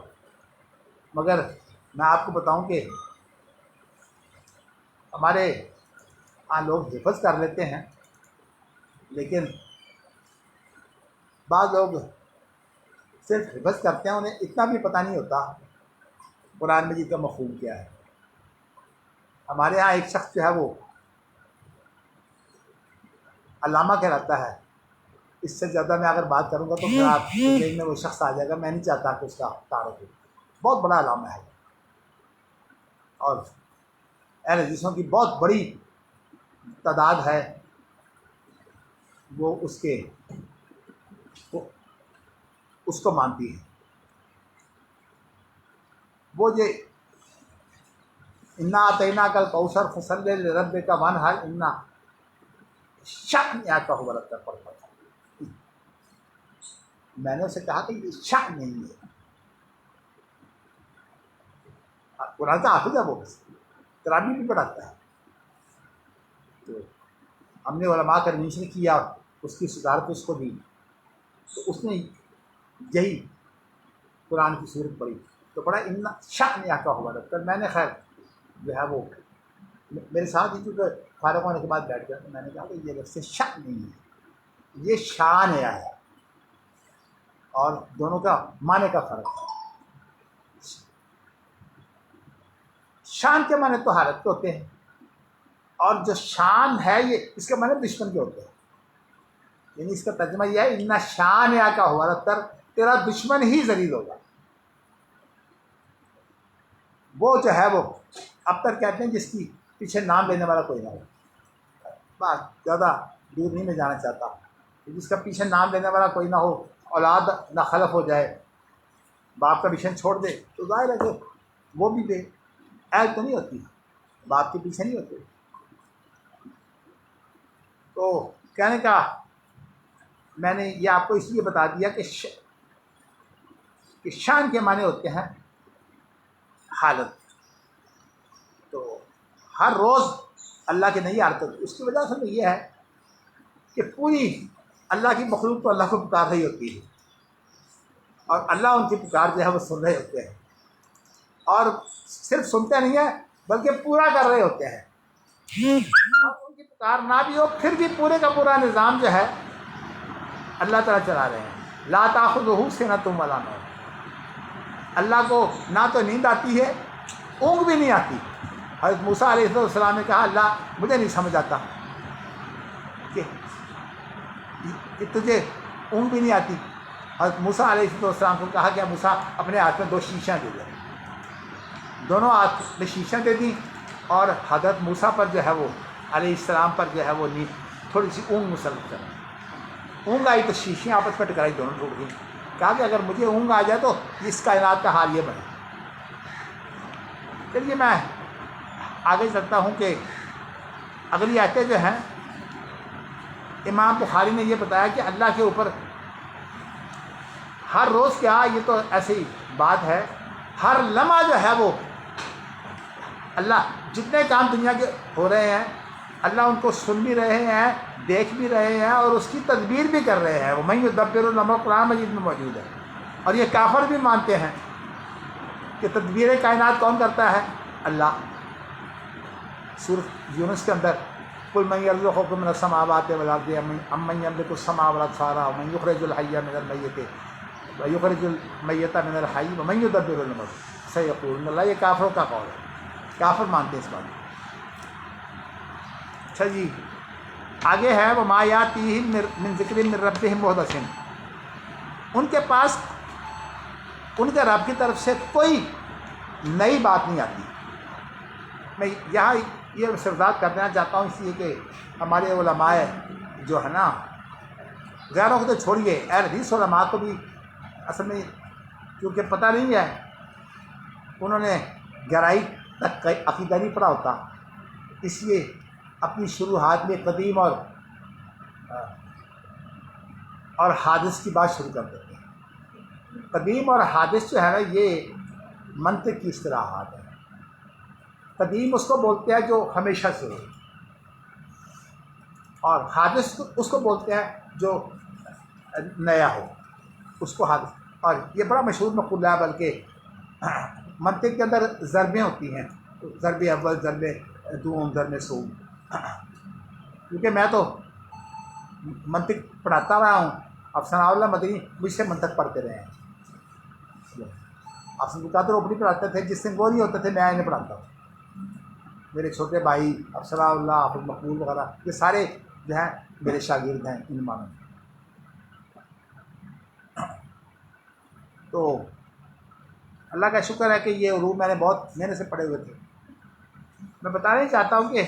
مگر میں آپ کو بتاؤں کہ ہمارے لوگ حفظ کر لیتے ہیں، لیکن بعض لوگ صرف حفظ کرتے ہیں، انہیں اتنا بھی پتہ نہیں ہوتا قرآن مجید کا مفہوم کیا ہے. ہمارے ہاں ایک شخص جو ہے وہ علامہ کہلاتا ہے. اس سے زیادہ میں اگر بات کروں گا تو پھر آپ کے ذہن میں وہ شخص آ جائے گا. میں نہیں چاہتا کہ اس کا تعارف ہو. بہت بڑا علامہ ہے، اور اہل حدیثوں کی بہت بڑی تعداد ہے وہ اس کو مانتی ہے. وہ جو انا اعطیناک الکوثر فصلی لربک وانحر انا شأنک هو الابتر پڑھتا تھا. میں نے اسے کہا کہ یہ شأن نہیں ہے. قرآن کا حافظ ہے، وہ تراویح بھی پڑھاتا ہے. تو ہم نے علماء کا مینشن کیا، اس کی صدارت اس کو دی، تو اس نے یہی قرآن کی صورت پڑھی تو پڑھا ان شأنک هو الابتر. میں نے خیر جو ہے وہ میرے ساتھ ہی چونکہ فارغ ہونے کے بعد بیٹھ گیا، تو میں نے کہا کہ یہ لفظ شأن نہیں ہے، یہ شان ہے، اور دونوں کا معنی کا فرق ہے. شان کے معنی تو حالت کے ہوتے ہیں، اور جو شان ہے یہ اس کے معنی دشمن کے ہوتے ہیں. یعنی اس کا ترجمہ یہ ہے ان شانک هو الابتر، تیرا دشمن ہی ذلیل ہوگا. وہ جو ہے وہ ابتر کہتے ہیں جس کی پیچھے نام لینے والا کوئی نہ ہو. بات زیادہ دور نہیں میں جانا چاہتا، جس کا پیچھے نام لینے والا کوئی نہ ہو، اولاد نہ خلف ہو جائے، باپ کا مشن چھوڑ دے، تو ظاہر ہے کہ وہ بھی بے عیب تو نہیں ہوتی. باپ کے پیچھے نہیں ہوتے. تو کہنے کا میں نے یہ آپ کو اس لیے بتا دیا کہ شان کے معنی ہوتے ہیں حالت. تو ہر روز اللہ کے نہیں آتے. اس کی وجہ سے یہ ہے کہ پوری اللہ کی مخلوق تو اللہ کو پکار رہی ہوتی ہے، اور اللہ ان کی پکار جو ہے وہ سن رہے ہوتے ہیں، اور صرف سنتے نہیں ہیں بلکہ پورا کر رہے ہوتے ہیں. اور ان کی پکار نہ بھی ہو پھر بھی پورے کا پورا نظام جو ہے اللہ تعالیٰ چلا رہے ہیں. لا تأخذہ سنۃ ولا نوم. اللہ کو نہ تو نیند آتی ہے، اونگ بھی نہیں آتی. حضرت موسیٰ علیہ السلام نے کہا اللہ مجھے نہیں سمجھ آتا کہ تجھے اونگ بھی نہیں آتی. حضرت موسیٰ علیہ السلام کو کہا کہ موسیٰ اپنے ہاتھ میں 2 شیشیاں دے دیں. دونوں ہاتھ میں شیشیاں دے دیں اور حضرت موسیٰ پر جو ہے وہ علیہ السلام پر جو ہے وہ نیند تھوڑی سی اونگ مسلط کر. اونگ آئی تو شیشیاں آپس میں ٹکرائی، دونوں ٹوٹ گئی. کہا کہ اگر مجھے اونگ آ جائے تو اس کائنات کا حال یہ بنے. چلیے میں آگے چلتا ہوں کہ اگلی آیتیں جو ہیں امام بخاری نے یہ بتایا کہ اللہ کے اوپر ہر روز کیا، یہ تو ایسی بات ہے، ہر لمحہ جو ہے وہ اللہ جتنے کام دنیا کے ہو رہے ہیں اللہ ان کو سن بھی رہے ہیں، دیکھ بھی رہے ہیں، اور اس کی تدبیر بھی کر رہے ہیں. وہ وَمَن يُدَبِّرُ الْأَمْرَ قرآن مجید میں موجود ہے. اور یہ کافر بھی مانتے ہیں کہ تدبیر کائنات کون کرتا ہے؟ اللہ. سورۃ یونس کے اندر قُلْ مَن يَرْزُقُكُم مِّنَ السَّمَاوَاتِ وَالْأَرْضِ أَمَّن يَمْلِكُ السَّمْعَ وَالْأَبْصَارَ وَمَن يُخْرِجُ الْحَيَّ مِنَ الْمَيِّتِ وَيُخْرِجُ الْمَيِّتَ مِنَ الْحَيِّ وَمَن يُدَبِّرُ الْأَمْرَ سَيَقُولُونَ اللَّهُ. یہ کافروں کا قول ہے، کافر مانتے ہیں اس بات. اچھا جی آگے ہے وَمَا يَأْتِيهِم مِّن ذِكْرٍ مِّن رَّبِّهِمْ مُحْدَثٍ. ان کے پاس ان کے رب کی طرف سے کوئی نئی بات نہیں آتی. میں یہاں یہ وضاحت کر دینا چاہتا ہوں اس لیے کہ ہمارے علماء جو ہے نا، غیروں کو تو چھوڑیے، اہل حدیث علماء کو بھی اصل میں کیونکہ پتہ نہیں ہے، انہوں نے گہرائی تک عقیدہ نہیں پڑھا ہوتا، اس لیے اپنی شروحات میں قدیم اور حادث کی بات شروع کر دیتے ہیں. قدیم اور حادث جو ہے نا یہ منطق کی اصطلاحات ہیں. قدیم اس کو بولتے ہیں جو ہمیشہ سے ہو، اور حادث اس کو بولتے ہیں جو نیا ہو، اس کو حادث. اور یہ بڑا مشہور مقولہ ہے، بلکہ منطق کے اندر ضربیں ہوتی ہیں، ضرب اول، ضرب دوم، ضرب ثوم. کیونکہ میں تو منطق پڑھاتا رہا ہوں، اب ثناء اللہ مدنی مجھ سے منطق پڑھتے رہے ہیں. آپ سے قادر اوپری پڑھاتے تھے، جس دن وہ نہیں ہوتے تھے میں انہیں پڑھاتا ہوں. میرے چھوٹے بھائی افسرا اللہ، حافظ مقبول وغیرہ یہ سارے جو ہیں میرے شاگرد ہیں ان معنوں میں. تو اللہ کا شکر ہے کہ یہ علوم میں نے بہت محنت سے پڑھے ہوئے تھے. میں بتانا ہی چاہتا ہوں کہ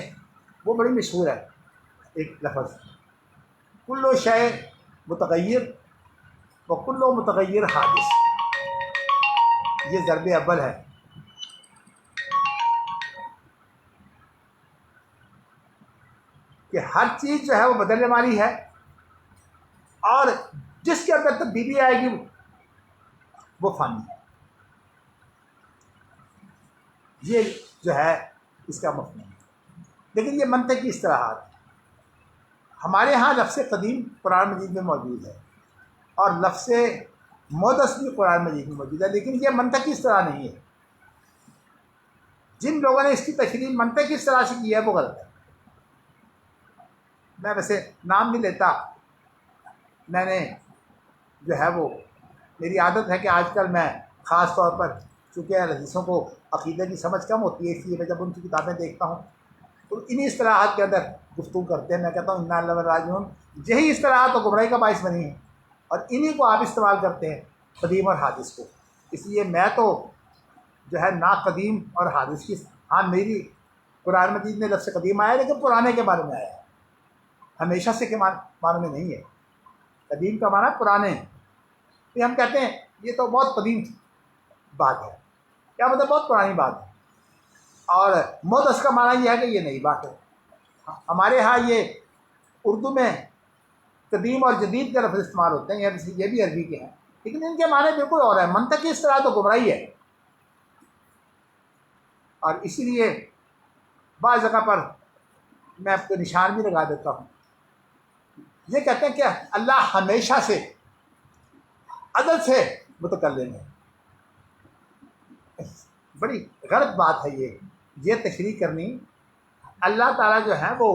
وہ بڑی مشہور ہے ایک لفظ، کل شے متغیر و کل متغیر حادث. یہ ضرب اول ہے. کہ ہر چیز جو ہے وہ بدلنے والی ہے، اور جس کے اندر تبدیلی آئے گی وہ فانی ہے. یہ جو ہے اس کا مفہوم ہے. لیکن یہ منطق کی اصطلاحات ہے. ہمارے ہاں لفظ قدیم قرآن مجید میں موجود ہے، اور لفظ محدث بھی قرآن مجید میں موجود ہے، لیکن یہ منطق کی اصطلاح نہیں ہے. جن لوگوں نے اس کی تشریح منطق کی اصطلاح سے کی ہے وہ غلط ہے. میں ویسے نام نہیں لیتا، میں نے جو ہے وہ میری عادت ہے کہ آج کل میں خاص طور پر چونکہ حدیثوں کو عقیدے کی سمجھ کم ہوتی ہے، اس لیے میں جب ان کی کتابیں دیکھتا ہوں تو انہی اصطلاحات کے اندر گفتگو کرتے ہیں. میں کہتا ہوں انا اللہ راجعون، یہی اصطلاحات تو گمراہی کا باعث بنی ہیں، اور انہی کو آپ استعمال کرتے ہیں قدیم اور حادث کو. اس لیے میں تو جو ہے نہ قدیم اور حادث کی، ہاں میری قرآن مجید میں لفظ قدیم آیا لیکن پرانے کے بارے میں آیا ہے، ہمیشہ سے کے معنی میں نہیں ہے. قدیم کا معنی پرانے ہیں. تو ہم کہتے ہیں یہ تو بہت قدیم بات ہے، کیا مطلب بہت پرانی بات ہے. اور محدث کا معنی یہ ہے کہ یہ نئی بات ہے. ہمارے ہاں یہ اردو میں قدیم اور جدید کے لفظ استعمال ہوتے ہیں، یہ بھی عربی کے ہیں، لیکن ان کے معنی بالکل اور ہیں. منطقی اصطلاح تو گمراہی ہے. اور اسی لیے بعض جگہ پر میں آپ کو نشان بھی لگا دیتا ہوں. یہ کہتے ہیں کہ اللہ ہمیشہ سے عدل سے متکلم ہے. بڑی غلط بات ہے یہ تشریح کرنی. اللہ تعالیٰ جو ہے وہ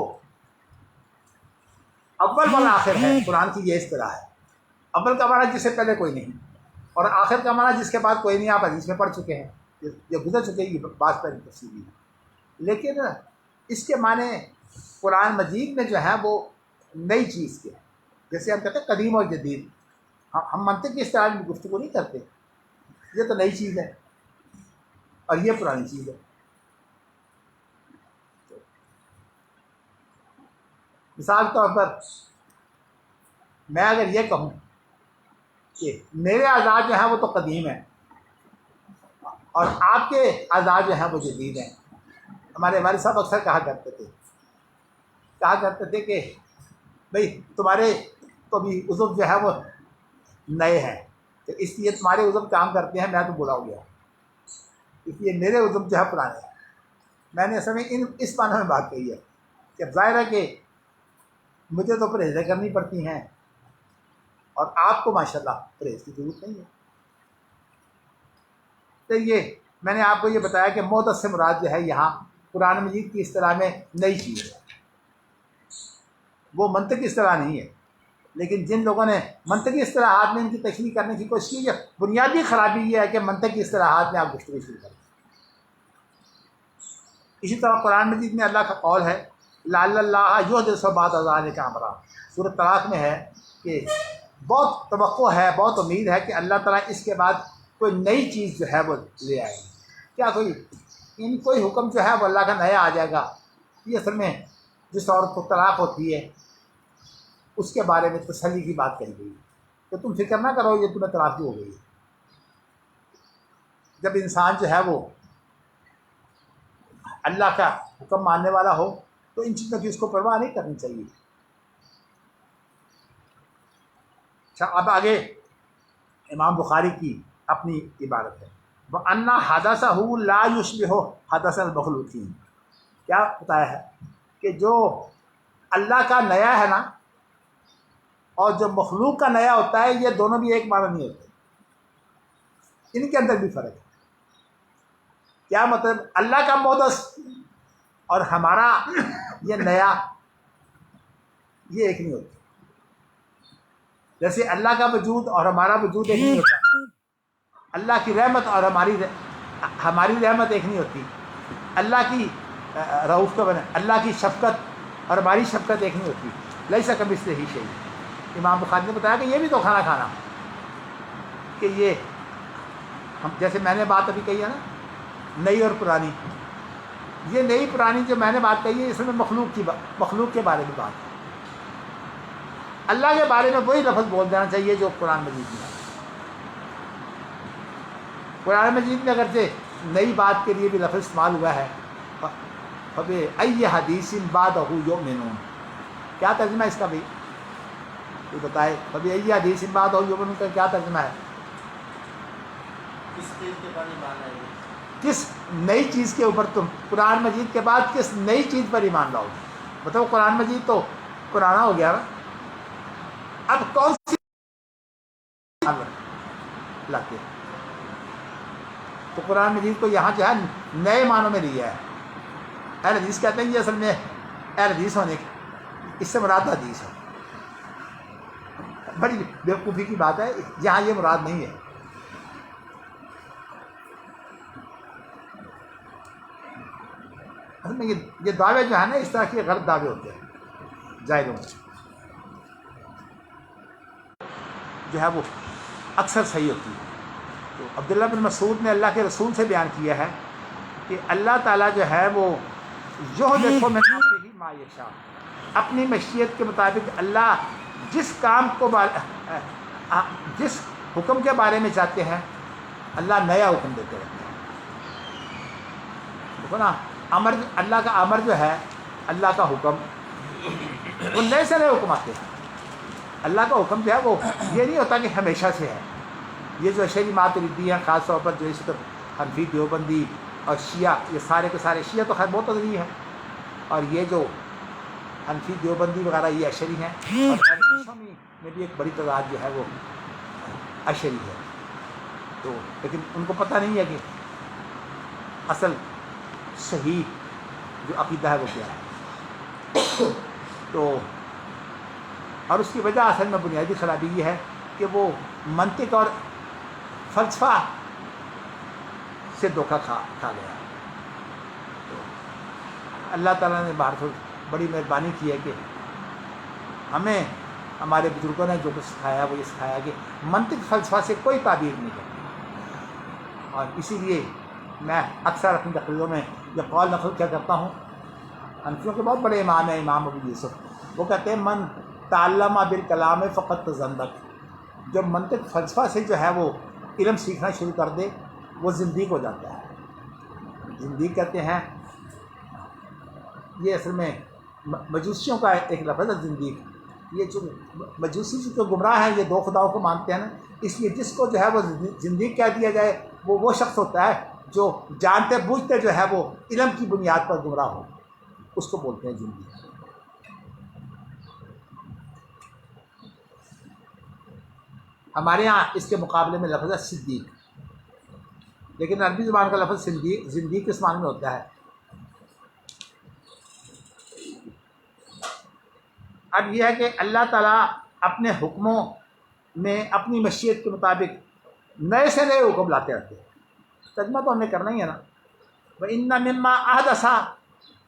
اول والآخر ہے. قرآن کی یہ اصطلاح ہے. اول کا معنی جس سے پہلے کوئی نہیں، اور آخر کا معنی جس کے بعد کوئی نہیں. آپ حدیث میں پڑھ چکے ہیں، یہ گزر چکے ہیں، یہ بات پہلے تفصیلی ہے. لیکن اس کے معنی قرآن مجید میں جو ہے وہ نئی چیز کے ہیں. جیسے ہم کہتے ہیں قدیم اور جدید، ہم منطق کی اصطلاح میں گفتگو نہیں کرتے. یہ تو نئی چیز ہے اور یہ پرانی چیز ہے. مثال کے طور پر میں اگر یہ کہوں کہ میرے اعضاء جو ہیں وہ تو قدیم ہیں اور آپ کے اعضاء جو ہیں وہ جدید ہیں. ہمارے والد صاحب اکثر کہا کرتے تھے کہ بھئی تمہارے تو بھی عضو جو ہے وہ نئے ہیں، تو اس لیے تمہارے عضو کام کرتے ہیں، میں تو بوڑھا ہو گیا، اس لیے میرے عضو جو ہے پرانے ہیں. میں نے اصل میں اس معنی میں بات کہی ہے کہ ظاہر ہے کہ مجھے تو پرہیزیں کرنی پڑتی ہیں اور آپ کو ماشاءاللہ پرہیز کی ضرورت نہیں ہے. تو یہ میں نے آپ کو یہ بتایا کہ محدث سے مراد جو ہے یہاں قرآن مجید کی اصطلاح میں نئی چیز ہے. وہ منطقی اصطلاح نہیں ہے. لیکن جن لوگوں نے منطقی اصطلاحات میں ان کی تشریح کرنے کی کوشش کی ہے، بنیادی خرابی یہ ہے کہ منطقی اصطلاحات میں آپ گفتگو شروع کریں. اسی طرح قرآن مجید میں اللہ کا قول ہے لعل اللہ یحدث بعد ذلک امرا. سورۃ طلاق میں ہے کہ بہت توقع ہے، بہت امید ہے کہ اللہ تعالیٰ اس کے بعد کوئی نئی چیز جو ہے وہ لے آئے گی. کیا کوئی حکم جو ہے وہ اللہ کا نیا آ جائے گا. یہ اصل میں جس عورت کو طلاق ہوتی ہے اس کے بارے میں تسلی کی بات کہی گئی کہ تم فکر نہ کرو یہ تمہیں طلاق ہو گئی ہے. جب انسان جو ہے وہ اللہ کا حکم ماننے والا ہو تو ان چیزوں کی اس کو پرواہ نہیں کرنی چاہیے. اچھا، اب آگے امام بخاری کی اپنی عبارت ہے وَأَنَّ حَدَثَهُ لَا يُشْبِهُ حَدَثَ الْمَخْلُوقِينَ. کیا بتایا ہے کہ جو اللہ کا نیا ہے نا اور جو مخلوق کا نیا ہوتا ہے یہ دونوں بھی ایک معنی نہیں ہوتے، ان کے اندر بھی فرق ہے. کیا مطلب؟ اللہ کا محدث اور ہمارا یہ نیا یہ ایک نہیں ہوتا. جیسے اللہ کا وجود اور ہمارا وجود ایک نہیں ہوتا. اللہ کی رحمت اور ہماری رحمت ایک نہیں ہوتی. اللہ کی رؤوف کا بنا اللہ کی شفقت اور ہماری شفقت ایک نہیں ہوتی. لیس کمثلہ شیء. امام بخاری نے بتایا کہ یہ بھی تو کھانا کہ یہ ہم جیسے میں نے بات ابھی کہی ہے نا نئی اور پرانی، یہ نئی پرانی جو میں نے بات کہی ہے اس میں مخلوق کے بارے میں بات ہے. اللہ کے بارے میں وہی لفظ بول دینا چاہیے جو قرآن مجید میں ہے. قرآن مجید میں اگرچہ نئی بات کے لیے بھی لفظ استعمال ہوا ہے فَبِأَيِّ حَدِيثٍ بَعْدَهُ يُؤْمِنُونَ. کیا ترجمہ ہے اس کا بھائی کوئی بتائے؟ فَبِأَيِّ حَدِيثٍ بَعْدَهُ يُؤْمِنُونَ کا کیا ترجمہ ہے؟ کس چیز کے بارے میں مانا ہے؟ کس نئی چیز کے اوپر تم قرآن مجید کے بعد کس نئی چیز پر ایمان لاؤ گے؟ بتاؤ قرآن مجید تو پرانا ہو گیا نا، اب کون سی لاتے؟ تو قرآن مجید کو یہاں جو ہے نئے معنوں میں لیا ہے. اہل حدیث کہتے ہیں یہ اصل میں اہل حدیث ہونے کی اس سے مراد حدیث ہے. بڑی بیوقوفی کی بات ہے، یہاں یہ مراد نہیں ہے. اصل میں یہ دعوے جو ہیں نا اس طرح کے غلط دعوے ہوتے ہیں ظاہروں میں جو ہے وہ اکثر صحیح ہوتی ہے. تو عبداللہ بن مسعود نے اللہ کے رسول سے بیان کیا ہے کہ اللہ تعالیٰ جو ہے وہ یحدث من امرہ ما یشاء. اپنی مشیت کے مطابق اللہ جس کام کو جس حکم کے بارے میں چاہتے ہیں اللہ نیا حکم دیتے رہتے ہیں. دیکھو نا، امر اللہ کا امر جو ہے، اللہ کا حکم، وہ نئے سے نئے حکم آتے ہیں۔ اللہ کا حکم جو ہے وہ یہ نہیں ہوتا کہ ہمیشہ سے ہے۔ یہ جو اشعری ماتریدی ہیں خاص طور پر، جو اس طرح حنفی دیوبندی اور شیعہ، یہ سارے کے سارے، شیعہ تو خیر بہت ادری ہے، اور یہ جو حنفی دیوبندی وغیرہ یہ اشعری ہیں، اور حنفیوں میں بھی ایک بڑی تعداد جو ہے وہ اشعری ہے۔ تو لیکن ان کو پتہ نہیں ہے کہ اصل صحیح جو عقیدہ ہے وہ کیا ہے۔ تو اور اس کی وجہ اصل میں بنیادی خرابی یہ ہے کہ وہ منطق اور فلسفہ سے دھوکہ کھا گیا۔ تو اللہ تعالیٰ نے بہر بڑی مہربانی کی ہے کہ ہمیں ہمارے بزرگوں نے جو کچھ سکھایا وہ یہ سکھایا کہ منطق فلسفہ سے کوئی تعبیر نہیں کرتی۔ اور اسی لیے میں اکثر اپنی تقریروں میں یہ قول نقل کیا کرتا ہوں، حنفیوں کے بہت بڑے امام ہیں، امام ابو یوسف، وہ کہتے ہیں من تعلم بالکلام فقط تزندق، جو منطق فلسفہ سے جو ہے وہ علم سیکھنا شروع کر دے وہ زندیق ہو جاتا ہے۔ زندیق کہتے ہیں، یہ اصل میں مجوسیوں کا ایک لفظ ہے زندیق۔ یہ جو مجوسی جو گمراہ ہیں، یہ دو خداؤں کو مانتے ہیں نا، اس لیے جس کو جو ہے وہ زندیق کہہ دیا جائے وہ شخص ہوتا ہے جو جانتے بوجھتے جو ہے وہ علم کی بنیاد پر گمراہ ہو، اس کو بولتے ہیں زندیق۔ ہمارے ہاں اس کے مقابلے میں لفظ ہے صدیق، لیکن عربی زبان کا لفظ زندیق کس معنی میں ہوتا ہے؟ اب یہ ہے کہ اللہ تعالیٰ اپنے حکموں میں اپنی مشیت کے مطابق نئے سے نئے حکم لاتے رہتے ہیں۔ ترجمہ تو ہم نے کرنا ہی ہے نا۔ وَإِنَّ مِمَّا أَحْدَثَ،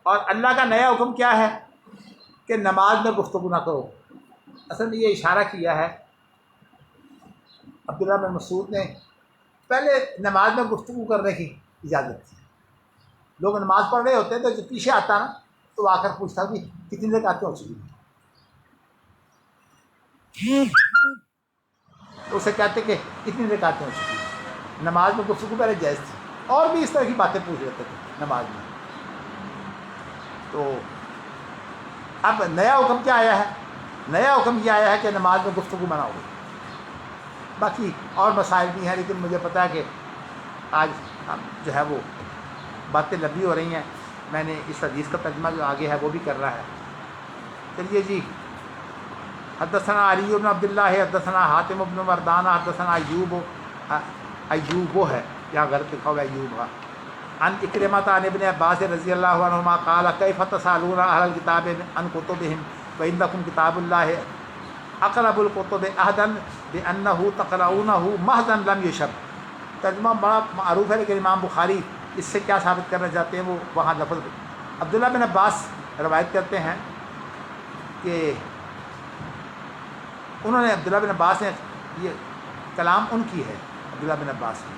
اور اللہ کا نیا حکم کیا ہے کہ نماز میں گفتگو نہ کرو۔ اصل میں یہ اشارہ کیا ہے عبداللہ بن مسعود نے، پہلے نماز میں گفتگو کرنے کی اجازت تھی۔ لوگ نماز پڑھ رہے ہوتے ہیں تو جو پیچھے آتا نا تو آ کر پوچھتا کہ کتنی رکعتیں ہو چکی ہیں، تو اسے کہتے کہ اتنی رکعتیں ہو چکی ہیں۔ نماز میں گفتگو پہلے جائز تھی، اور بھی اس طرح کی باتیں پوچھ لیتے تھے نماز میں۔ تو اب نیا حکم کیا آیا ہے؟ نیا حکم یہ آیا ہے کہ نماز میں گفتگو منع ہوگی۔ باقی اور مسائل بھی ہیں، لیکن مجھے پتہ ہے کہ آج جو ہے وہ باتیں لمبی ہو رہی ہیں، میں نے اس حدیث کا ترجمہ جو آگے ہے وہ بھی کرنا ہے۔ چلیے جی، حدثنا علی بن عبداللہ حدثنا حاتم بن مردانہ حدثنا ایوب ہے، یہاں غلط لکھا ہوا ہے ایوب ہے، عن اکرمہ عن ابن عباس رضی اللہ عنہما قال کیف تسألون اہل الکتاب عن کتبہم وانکم کتاب اللہ اقرب الکتب عہدا بانہ تقرؤونہ مہدا لم یشب۔ ترجمہ بڑا معروف ہے، لیکن امام بخاری اس سے کیا ثابت کرنا چاہتے ہیں وہ وہاں لفظ عبداللہ بن عباس روایت کرتے ہیں کہ انہوں نے، عبداللہ بن عباس نے، یہ کلام ان کی ہے عبداللہ بن عباس کی،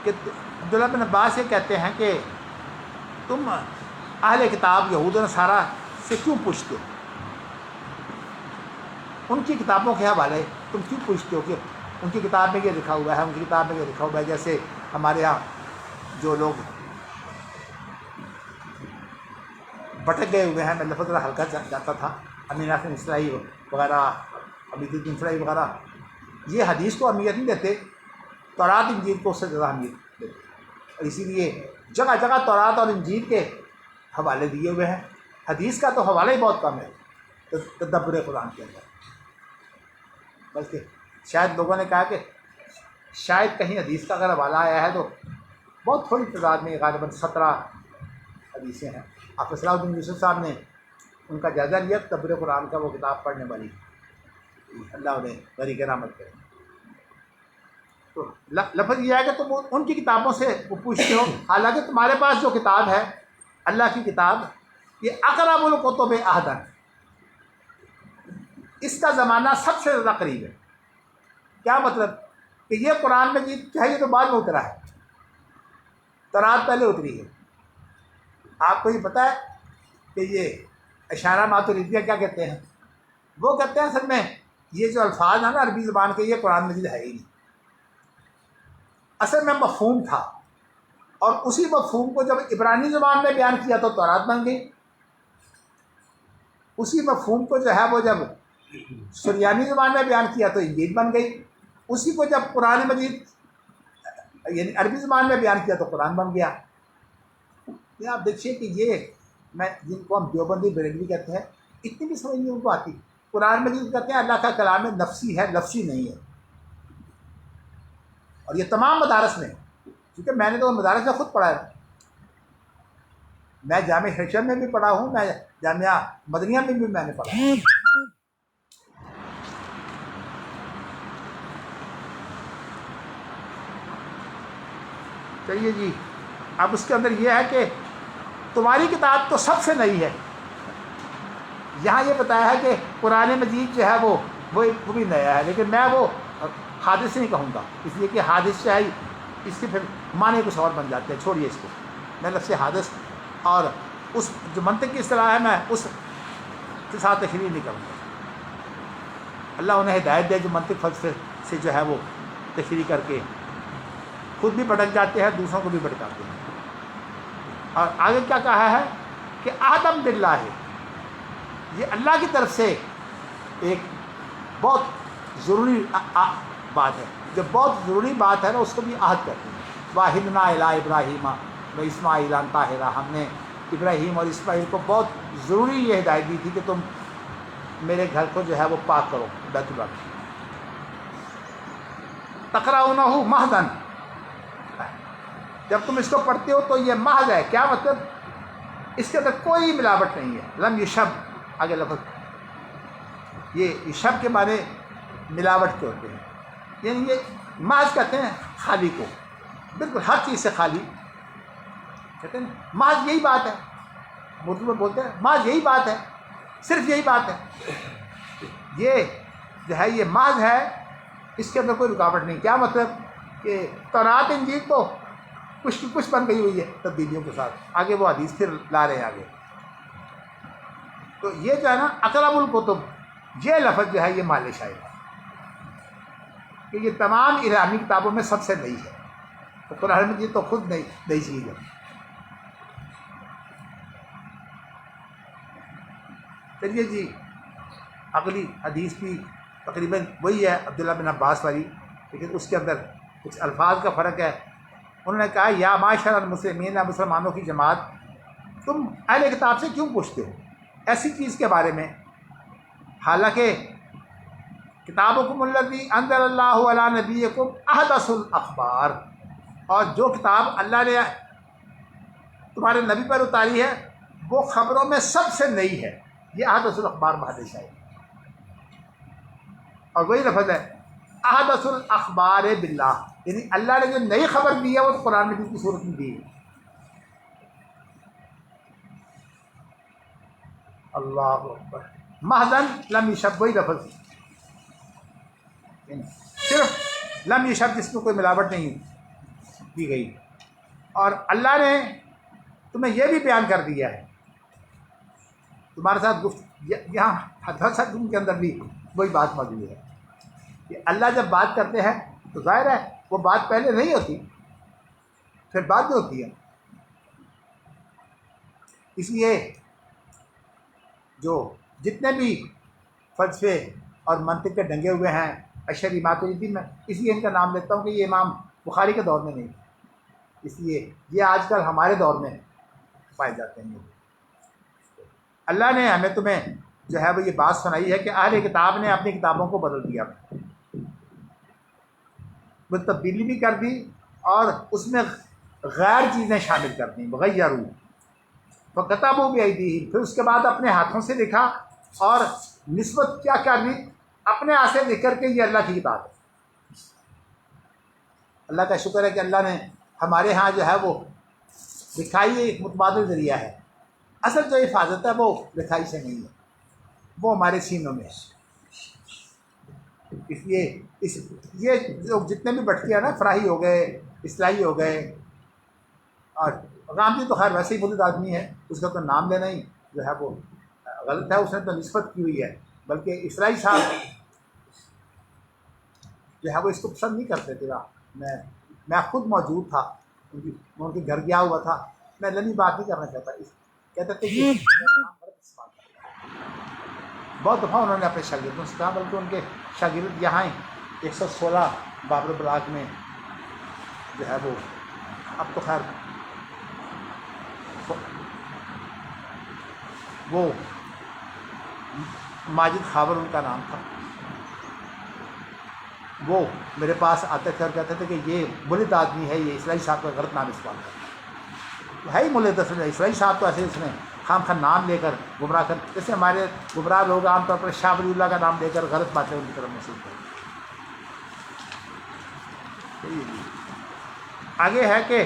کہ عبداللہ بن عباس یہ کہتے ہیں کہ تم اہل کتاب یہود و نصارہ سے کیوں پوچھتے ہو؟ ان کی کتابوں کے حوالے تم کیوں پوچھتے ہو کہ ان کی کتاب میں یہ لکھا ہوا ہے، ان کی کتاب میں یہ لکھا ہوا ہے؟ جیسے ہمارے یہاں جو لوگ بھٹک گئے ہوئے ہیں، میں لفظ ذرا ہلکا جاتا تھا، امین حسن اصلاحی وغیرہ، حمید الدین اصلاحی وغیرہ، یہ حدیث کو اہمیت نہیں دیتے، تورات انجیل کو اس سے زیادہ اہمیت دیتے، اور اسی لیے جگہ جگہ تورات اور انجیل کے حوالے دیے ہوئے ہیں۔ حدیث کا تو حوالہ ہی بہت کم ہے تدبر قرآن کے اندر، بلکہ شاید لوگوں نے کہا کہ شاید کہیں حدیث کا اگر حوالہ آیا ہے تو بہت تھوڑی تعداد میں، غالباً 17 حدیثیں ہیں۔ حافظ صلاح الدین یوسف صاحب نے ان کا جائزہ لیا تدبر قرآن کا، وہ کتاب پڑھنے والی، اللہ انہیں بری کرامت کرے۔ تو لفظ یہ ہے کہ تم ان کی کتابوں سے وہ پوچھتے ہو، حالانکہ تمہارے پاس جو کتاب ہے اللہ کی کتاب، یہ اقرب الکتب عہدا، اس کا زمانہ سب سے زیادہ قریب ہے۔ کیا مطلب؟ کہ یہ قرآن مجید کیا ہے، یہ تو بعد میں اترا ہے، تورات پہلے اتری ہے۔ آپ کو یہ پتہ ہے کہ یہ اشارہ ماتریدیہ کیا کہتے ہیں؟ وہ کہتے ہیں اصل میں یہ جو الفاظ ہیں نا عربی زبان کے، یہ قرآن مجید ہے ہی نہیں، اصل میں مفہوم تھا، اور اسی مفہوم کو جب عبرانی زبان میں بیان کیا تو تورات بن گئی، اسی مفہوم کو جو ہے وہ جب سریانی زبان میں بیان کیا تو انجیل بن گئی، اسی کو جب قرآن مجید یعنی عربی زبان میں بیان کیا تو قرآن بن گیا۔ یہ آپ دیکھیے کہ یہ میں جن کو ہم دیوبندی بریلوی کہتے ہیں اتنی بھی سمجھ نہیں ان کو آتی۔ قرآن مجید کہتے ہیں اللہ کا کلام نفسی ہے، لفظی نہیں ہے، اور یہ تمام مدارس میں، کیونکہ میں نے تو مدارس میں خود پڑھا ہے، میں جامعہ ہرشم میں بھی پڑھا ہوں، میں جامعہ مدنیہ میں بھی میں نے پڑھا ہے۔ چلیے جی، اب اس کے اندر یہ ہے کہ تمہاری کتاب تو سب سے نئی ہے۔ یہاں یہ بتایا ہے کہ قرآن مجید جو ہے وہ بھی نیا ہے، لیکن میں وہ حادث نہیں کہوں گا، اس لیے کہ حادث چاہیے اس کے پھر معنی کچھ اور بن جاتے ہیں، چھوڑیے اس کو، میں لفظ حادث اور اس جو منطق کی اصطلاح ہے میں اس کے ساتھ تشریح نہیں کروں گا۔ اللہ انہیں ہدایت دے جو منطق فلسفے سے جو ہے وہ تشریح کر کے خود بھی بھٹک جاتے ہیں، دوسروں کو بھی بھٹکاتے ہیں۔ اور آگے کیا کہا ہے کہ آدم باللہ ہے، یہ اللہ کی طرف سے ایک بہت ضروری بات ہے، جو بہت ضروری بات ہے نا اس کو بھی عہد کرتے ہیں۔ واحدنا الی ابراہیم و اسماعیل ان طاہرہ، ہم نے ابراہیم اور اسماعیل کو بہت ضروری یہ ہدایت دی تھی کہ تم میرے گھر کو جو ہے وہ پاک کرو، بیت اللہ تقرؤنہ مہدن، جب تم اس کو پڑھتے ہو تو یہ محض ہے، کیا مطلب اس کے اندر کوئی ملاوٹ نہیں ہے۔ لم یشب آگے لفظ یہ شب کے معنی ملاوٹ کے ہوتے ہیں، یعنی یہ محض کہتے ہیں خالی کو، بالکل ہر چیز سے خالی کہتے ہیں، محض یہی بات ہے، اردو میں بولتے ہیں محض یہی بات ہے، صرف یہی بات ہے، یہ جو ہے یہ محض ہے، اس کے اندر کوئی رکاوٹ نہیں۔ کیا مطلب کہ تورات انجیل تو کچھ کی کچھ بن گئی ہوئی ہے تبدیلیوں کے ساتھ، آگے وہ حدیث پھر لا رہے ہیں آگے۔ تو یہ جو ہے نا اقرب الکتب، یہ لفظ جو ہے یہ مال شاعر ہے کہ یہ تمام ایرانی کتابوں میں سب سے نئی ہے، تو قرآن مجید تو خود نئی چیز ہے۔ چلیے جی، اگلی حدیث بھی تقریباً وہی ہے عبداللہ بن عباس والی، لیکن اس کے اندر کچھ الفاظ کا فرق ہے۔ انہوں نے کہا یا معاشر المسلمین، مسلمانوں کی جماعت، تم اہل کتاب سے کیوں پوچھتے ہو ایسی چیز کے بارے میں، حالانکہ کتابکم الذی انزل اللہ علی نبیکم احدث الاخبار، اور جو کتاب اللہ نے تمہارے نبی پر اتاری ہے وہ خبروں میں سب سے نئی ہے، یہ احدث الاخبار محدث ہے، اور وہی لفظ ہے احدث الاخبار باللہ، یعنی اللہ نے جو نئی خبر دی ہے وہ قرآن مجید کی صورت میں دی ہے۔ اللہ اکبر، محضن لم یشب، وہی لفظ صرف لم یشب، جس میں کوئی ملاوٹ نہیں کی گئی، اور اللہ نے تمہیں یہ بھی بیان کر دیا ہے تمہارے ساتھ یہاں حدیث کے اندر بھی وہی بات موجود ہے کہ اللہ جب بات کرتے ہیں تو ظاہر ہے وہ بات پہلے نہیں ہوتی، پھر بعد میں ہوتی ہے۔ اس لیے جو جتنے بھی فلسفے اور منطق کے ڈنگے ہوئے ہیں اشعری ماتریدی میں، اس لیے ان کا نام لیتا ہوں کہ یہ امام بخاری کے دور میں نہیں، اس لیے یہ آج کل ہمارے دور میں پائے جاتے ہیں۔ اللہ نے ہمیں تمہیں جو ہے وہ یہ بات سنائی ہے کہ اہل کتاب نے اپنی کتابوں کو بدل دیا، وہ تبدیلی بھی کر دی اور اس میں غیر چیزیں شامل کر دیں، غیروا فکتبوا بأیدیہم، پھر اس کے بعد اپنے ہاتھوں سے لکھا اور نسبت کیا کر دی اپنے ہاتھ سے لکھ کر کے یہ اللہ کی کتاب ہے۔ اللہ کا شکر ہے کہ اللہ نے ہمارے ہاں جو ہے وہ لکھائی ایک متبادل ذریعہ ہے، اصل جو حفاظت ہے وہ لکھائی سے نہیں ہے، وہ ہمارے سینوں میں ہے۔ اس لیے یہ جو جتنے بھی بٹکے ہیں نا، فراہی ہو گئے، اصلاحی ہو گئے، اور غامدی تو خیر ویسے ہی بلد آدمی ہے، اس کا تو نام لینا ہی جو ہے وہ غلط ہے، اس نے تو نسبت کی ہوئی ہے، بلکہ اصلاحی صاحب جو ہے وہ اس کو پسند نہیں کرتے تھے۔ میں خود موجود تھا میں ان کے گھر گیا ہوا تھا، میں لمبی بات نہیں کرنا چاہتا، کہتے تھے کہ غلط استعمال کرتا ہے۔ بہت دفعہ انہوں نے اپنے شاگردوں سے کہا، بلکہ ان کے شاگرد یہاں 116 بابر بلاک میں جو ہے وہ، اب تو خیر وہ ماجد خاور ان کا نام تھا، وہ میرے پاس آتے تھے اور کہتے تھے کہ یہ ملد آدمی ہے، یہ اسلائی صاحب کا غلط نام استعمال کرتا ہے۔ ہی ملد اسلائی صاحب تو ایسے اس نے خام خواہ نام لے کر گمراہ کر، جیسے ہمارے گمراہ لوگ عام طور پر شاہ ولی اللہ کا نام لے کر غلط باتیں ان کی طرف محسوس کرتے ہیں۔ آگے ہے کہ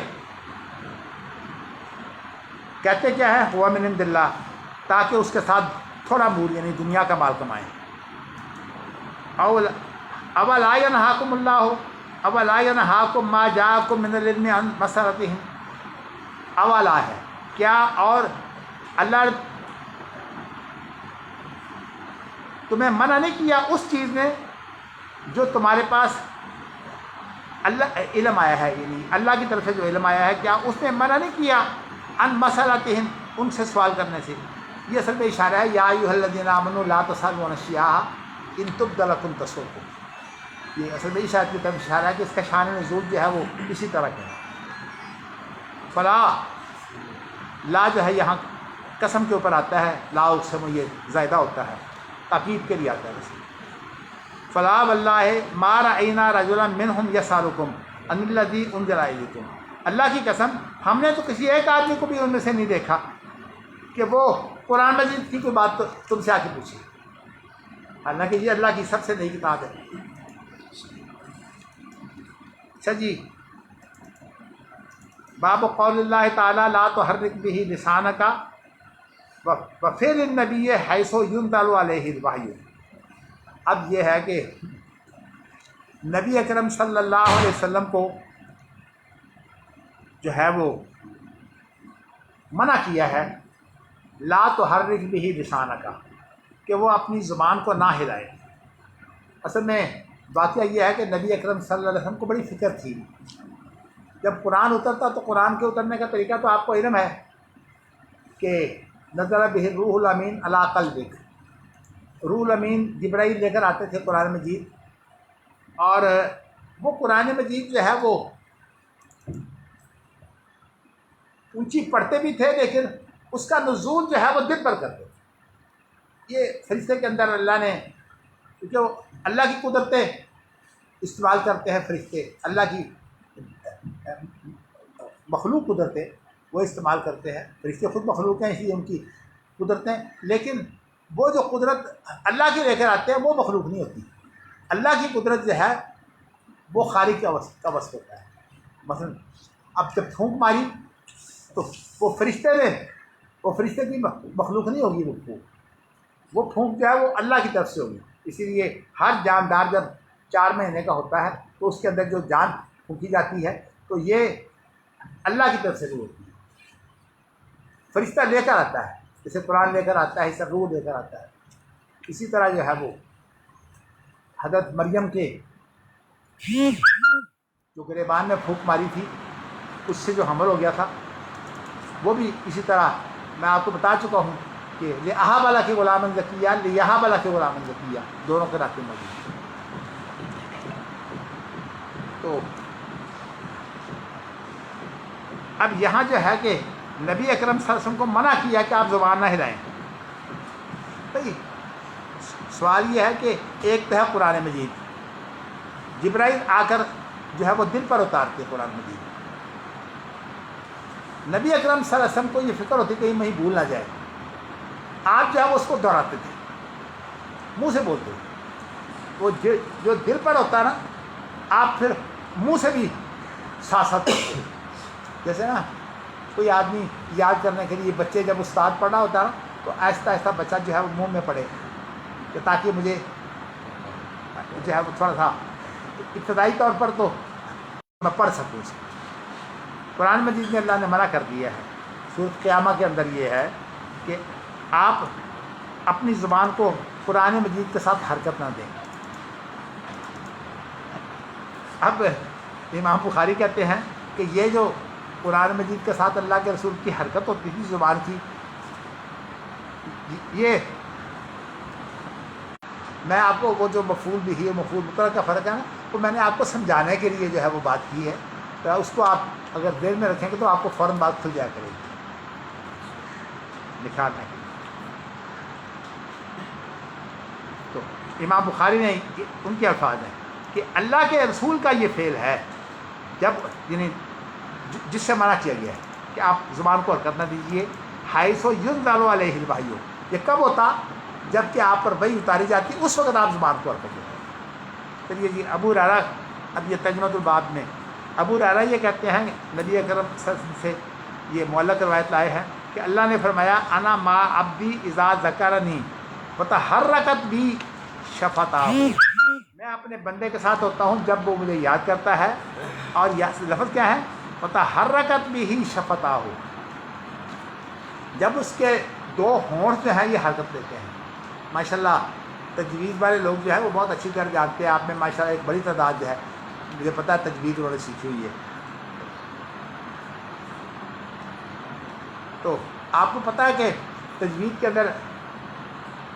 کہتے کیا ہے، ہوا من عند اللہ، تاکہ اس کے ساتھ تھوڑا مور یعنی دنیا کا مال کمائیں۔ اولا ینہاکم اللہ اولا ینہاکم ما جاءکم من العلم عن مسألتہم، اولا ہے کیا، اور اللہ تمہیں منع نہیں کیا اس چیز نے جو تمہارے پاس اللہ علم آیا ہے، یعنی اللہ کی طرف سے جو علم آیا ہے، کیا اس نے منع نہیں کیا ان مسألتہم، ان سے سوال کرنے سے؟ یہ اصل میں اشارہ ہے، یا ایھا الذین آمنوا لا تسألوا عن اشیاء ان تبد لکم تسؤکم، یہ اصل میں اشارہ کی طرف اشارہ ہے کہ اس کا شان نزول جو ہے وہ اسی طرح کا ہے۔ فلا، لا جو ہے یہاں قسم کے اوپر آتا ہے، لا اقسم یہ زائدہ ہوتا ہے، تاکید کے لیے آتا ہے ویسے۔ فلا واللہ ما رأینا رجلا منہم یسألکم عن الذی انزل الیکم، اللہ کی قسم ہم نے تو کسی ایک آدمی کو بھی ان میں سے نہیں دیکھا کہ وہ قرآن مجید کی کوئی بات تو تم سے آ کے پوچھی، حالانکہ یہ اللہ کی سب سے نئی کتاب ہے۔ اچھا جی، باب قول اللہ تعالیٰ لا تحرک به لسانک وفعل النبی حیث ينزل علیہ الوحی۔ اب یہ ہے کہ نبی اکرم صلی اللہ علیہ وسلم کو جو ہے وہ منع کیا ہے لا تحرک به لسانک، کہ وہ اپنی زبان کو نہ ہلائے۔ اصل میں واقعہ یہ ہے کہ نبی اکرم صلی اللہ علیہ وسلم کو بڑی فکر تھی، جب قرآن اترتا تو قرآن کے اترنے کا طریقہ تو آپ کو علم ہے کہ نزل بہ الروح الامین علی قلبک، روح الامین جبرائیل لے کر آتے تھے قرآن مجید، اور وہ قرآن مجید جو ہے وہ اونچی پڑھتے بھی تھے، لیکن اس کا نزول جو ہے وہ دل پر کرتے تھے۔ یہ فرشتے کے اندر اللہ نے، کیونکہ وہ اللہ کی قدرتیں استعمال کرتے ہیں فرشتے، اللہ کی مخلوق قدرتیں وہ استعمال کرتے ہیں، فرشتے خود مخلوق ہیں اس لیے ان کی قدرتیں، لیکن وہ جو قدرت اللہ کی لے کر آتے ہیں وہ مخلوق نہیں ہوتی۔ اللہ کی قدرت جو ہے وہ خالق کا وصف ہوتا ہے۔ مثلا اب جب پھونک ماری تو وہ فرشتے کی مخلوق نہیں ہوگی، وہ پھونک جو ہے وہ اللہ کی طرف سے ہوگی۔ اسی لیے ہر جاندار جب 4 مہینے کا ہوتا ہے تو اس کے اندر جو جان پھونکی جاتی ہے تو یہ اللہ کی طرف سے روح ہوتی ہے، فرشتہ لے کر آتا ہے، جیسے قرآن لے کر آتا ہے اس طرح روح لے کر آتا ہے۔ اسی طرح جو ہے وہ حضرت مریم کے جو گریبان میں پھونک ماری تھی اس سے جو حمل ہو گیا تھا، وہ بھی اسی طرح میں آپ کو بتا چکا ہوں کہ لِأَهَبَ لَكِ غُلَامًا زَكِيًّا، لِيَهَبَ لَكِ غُلَامًا زَكِيًّا، دونوں کے راتے موجود ہیں۔ تو اب یہاں جو ہے کہ نبی اکرم صلی اللہ علیہ وسلم کو منع کیا کہ آپ زبان نہ ہلائیں۔ بھائی سوال یہ ہے کہ ایک تو ہے قرآن مجید، جبرائیل آ کر جو ہے وہ دل پر اتارتے قرآن مجید، نبی اکرم صلی اللہ علیہ وسلم کو یہ فکر ہوتی کہ کہیں بھول نہ جائے، آپ جو ہے وہ اس کو دہراتے تھے، منہ سے بولتے تھے، وہ جو دل پر ہوتا نا آپ پھر منہ سے بھی ساتھ ساتھ کرتے، جیسے نا کوئی آدمی یاد کرنے کے لیے بچے جب استاد پڑھا ہوتا نا تو آہستہ آہستہ بچہ جو ہے وہ منہ میں پڑھے کہ تاکہ مجھے جو ہے وہ تھوڑا سا ابتدائی طور پر تو میں پڑھ سکوں اس کو۔ قرآن مجید میں اللہ نے منع کر دیا ہے، سورۃ قیامہ کے اندر یہ ہے کہ آپ اپنی زبان کو قرآن مجید کے ساتھ حرکت نہ دیں۔ اب امام بخاری کہتے ہیں کہ یہ جو قرآن مجید کے ساتھ اللہ کے رسول کی حرکت ہوتی تھی زبان کی. یہ میں آپ کو وہ جو مفعول بھی اور مفعول مطلق کا فرق ہے نا، وہ میں نے آپ کو سمجھانے کے لیے جو ہے وہ بات کی ہے. تو اس کو آپ اگر دیر میں رکھیں گے تو آپ کو فوراً بات کھل جایا کرے گی نکھارنے کے لیے. تو امام بخاری نے ان کے الفاظ ہیں کہ اللہ کے رسول کا یہ فعل ہے جب یعنی جس سے منع کیا گیا ہے کہ آپ زبان کو حرکت نہ دیجیے. حیث ینزل علیہ الوحی، یہ کب ہوتا؟ جب کہ آپ پر وحی اتاری جاتی، اس وقت آپ زبان کو حرکت دیتے. چلیے جی، ابو ہریرہ، اب یہ تجمۃ الباب میں ابو ہریرہ یہ کہتے ہیں نبی اکرم صلی اللہ علیہ وسلم سے یہ معلق روایت لائے ہیں کہ اللہ نے فرمایا انا ما عبدی اذا ذکرنی وتحرکت بی شفتاہ، میں اپنے بندے کے ساتھ ہوتا ہوں جب وہ مجھے یاد کرتا ہے، اور یہ لفظ کیا ہے؟ وتحرکت بہ شفتاہ، جب اس کے دو ہونٹ جو ہیں یہ حرکت لیتے ہیں. ماشاءاللہ تجوید والے لوگ جو ہے وہ بہت اچھی طرح جانتے ہیں. آپ میں ماشاءاللہ ایک بڑی تعداد جو ہے مجھے پتہ ہے تجوید انہوں نے سیکھی ہوئی ہے. تو آپ کو پتہ ہے کہ تجوید کے اندر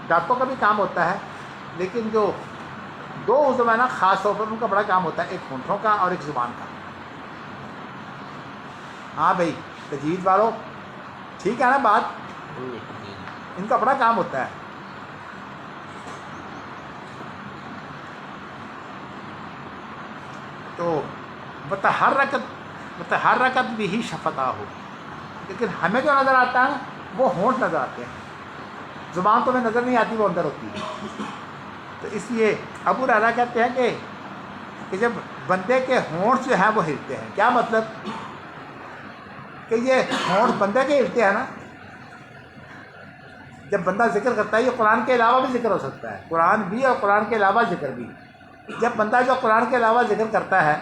دانتوں کا بھی کام ہوتا ہے، لیکن جو دو عضو ہیں نا خاص طور پر ان کا بڑا کام ہوتا ہے، ایک ہونٹوں کا اور ایک زبان کا. ہاں بھائی تجوید والوں ٹھیک ہے نا بات، ان کا بڑا کام ہوتا ہے. تو متحرکت بھی شفتاہ، لیکن ہمیں جو نظر آتا ہے وہ ہونٹ نظر آتے ہیں، زبان تو ہمیں نظر نہیں آتی، وہ اندر ہوتی ہے. تو اس لیے ابو ہریرہ کہتے ہیں کہ جب بندے کے ہونٹ جو ہیں وہ ہلتے ہیں، کیا مطلب کہ یہ ہونٹ بندے کے ہلتے ہیں نا، جب بندہ ذکر کرتا ہے، یہ قرآن کے علاوہ بھی ذکر ہو سکتا ہے، قرآن بھی اور قرآن کے علاوہ ذکر بھی. جب بندہ جو قرآن کے علاوہ ذکر کرتا ہے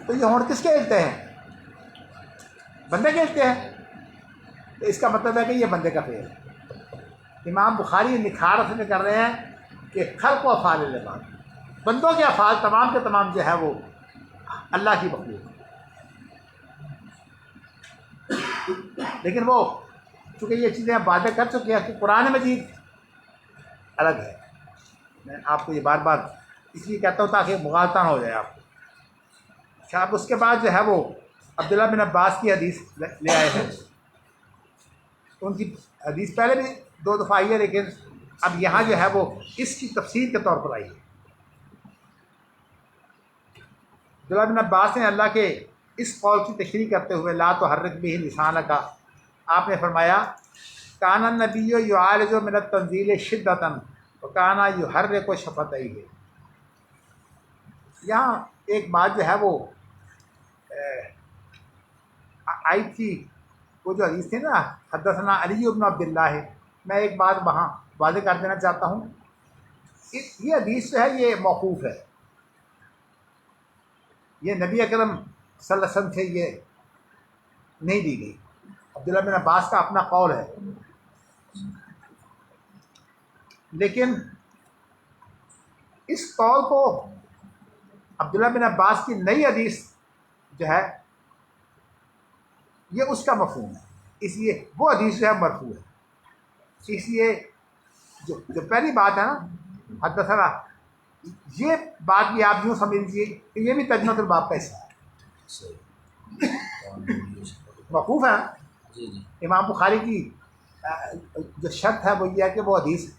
تو یہ ہونٹ کس کے ہلتے ہیں؟ بندے کے ہلتے ہیں. تو اس کا مطلب ہے کہ یہ بندے کا فعل ہے. امام بخاری نکھار اس میں کر رہے ہیں کہ خلق و افعال العباد، بندوں کے افعال تمام کے تمام جو ہے وہ اللہ کی مخلوق ہے. لیکن وہ چونکہ یہ چیزیں آپ واضح کر چکے ہیں کہ قرآن مجید الگ ہے. میں آپ کو یہ بار بار اس لیے کہتا ہوں تاکہ مغالطہ نہ ہو جائے آپ کو. اچھا، اب اس کے بعد جو ہے وہ عبداللہ بن عباس کی حدیث لے آئے ہیں. ان کی حدیث پہلے بھی 2 دفعہ آئی ہے، لیکن اب یہاں جو ہے وہ اس کی تفسیر کے طور پر آئی ہے. عبداللہ بن عباس نے اللہ کے اس قول کی تشریح کرتے ہوئے لا تحرک بہ لسانک، آپ نے فرمایا کان النبی یعالج من التنزیل شدۃ وکان یحرک شفتیہ. یہاں ایک بات جو ہے وہ آئی تھی، وہ جو حدیث تھی نا حدثنا علی بن عبداللہ ہے، میں ایک بات وہاں واضح کر دینا چاہتا ہوں. یہ حدیث جو ہے یہ موقوف ہے، یہ نبی اکرم صلی اللہ علیہ وسلم سے یہ نہیں دی گئی. عبداللہ بن عباس کا اپنا قول ہے، لیکن اس قول کو عبداللہ بن عباس کی نئی حدیث جو ہے یہ اس کا مفہوم ہے، اس لیے وہ حدیث جو ہے مرفوع ہے. اس لیے جو پہلی بات ہے نا حدثنا، یہ بات بھی آپ یوں سمجھ لیجیے کہ یہ بھی تجمۃ الباب کا حصہ ہے، موقوف ہے. امام بخاری کی جو شرط ہے وہ یہ ہے کہ وہ حدیث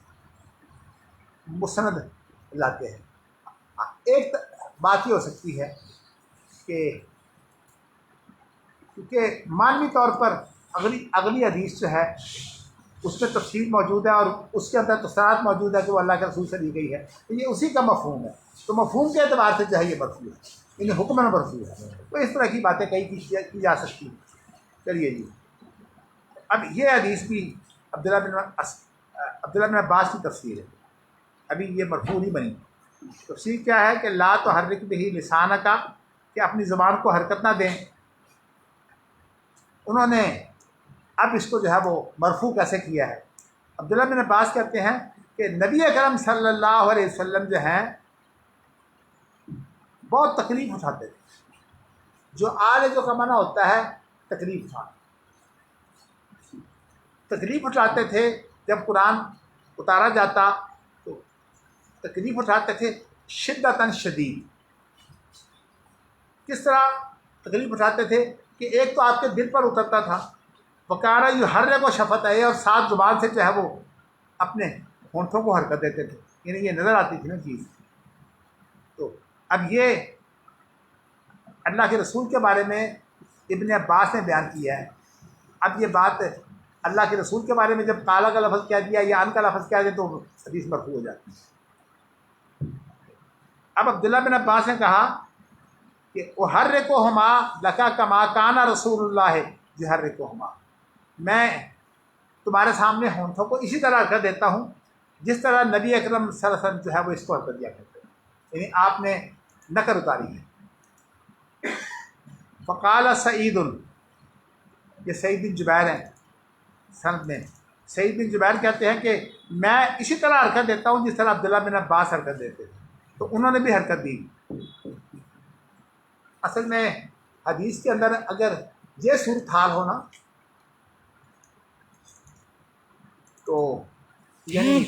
مسند لاتے ہیں. ایک بات یہ ہو سکتی ہے کہ کیونکہ معنوی طور پر اگلی حدیث جو ہے اس میں تفصیل موجود ہے اور اس کے اندر تصریحات موجود ہے کہ وہ اللہ کے رسول سے دی گئی ہے، تو یہ اسی کا مفہوم ہے. تو مفہوم کے اعتبار سے جو ہے یہ مرفوع ہے، یعنی حکم میں مرفوع ہے. تو اس طرح کی باتیں کئی کی جا سکتی ہیں. چلیے جی، اب یہ حدیث بھی عبداللہ بن عباس کی تفسیر ہے، ابھی یہ مرفوع نہیں بنی. تفسیر کیا ہے کہ لا تحرک بہ لسانک، کہ اپنی زبان کو حرکت نہ دیں. انہوں نے اب اس کو جو ہے وہ مرفوع کیسے کیا ہے؟ عبداللہ بن عباس کہتے ہیں کہ نبی اکرم صلی اللہ علیہ وسلم جو ہیں بہت تکلیف اٹھاتے تھے. جو آل جو کا معنی ہوتا ہے تکلیف تھا، تکلیف اٹھاتے تھے جب قرآن اتارا جاتا تو تکلیف اٹھاتے تھے شدتاً شدید. کس طرح تکلیف اٹھاتے تھے کہ ایک تو آپ کے دل پر اترتا تھا، وقارا یحرک و شفت ہے، اور ساتھ زبان سے جو ہے وہ اپنے ہونٹوں کو حرکت دیتے تھے، یعنی یہ نظر آتی تھی نا چیز. تو اب یہ اللہ کے رسول کے بارے میں ابن عباس نے بیان کیا ہے. اب یہ بات اللہ کے رسول کے بارے میں جب کالا کا لفظ کہہ دیا یا ان کا لفظ کہہ دیا تو حدیث مرفوع ہو جاتی ہے. اب عبداللہ بن عباس نے کہا کہ احرکہما لکا کما کان رسول اللہ یحرکہما، میں تمہارے سامنے ہونٹوں کو اسی طرح حرکت دیتا ہوں جس طرح نبی اکرم صلی اللہ علیہ وسلم جو ہے وہ اس کو حرکت دیا کرتے ہیں، یعنی آپ نے نکر اتاری ہے. فقال سعید، یہ سعید بن جبیر ہیں سند میں. سعید بن جبیر کہتے ہیں کہ میں اسی طرح حرکت دیتا ہوں جس طرح عبداللہ بن عباس حرکت دیتے تھے، تو انہوں نے بھی حرکت دی. اصل میں حدیث کے اندر اگر یہ صورتحال ہو نا تو یعنی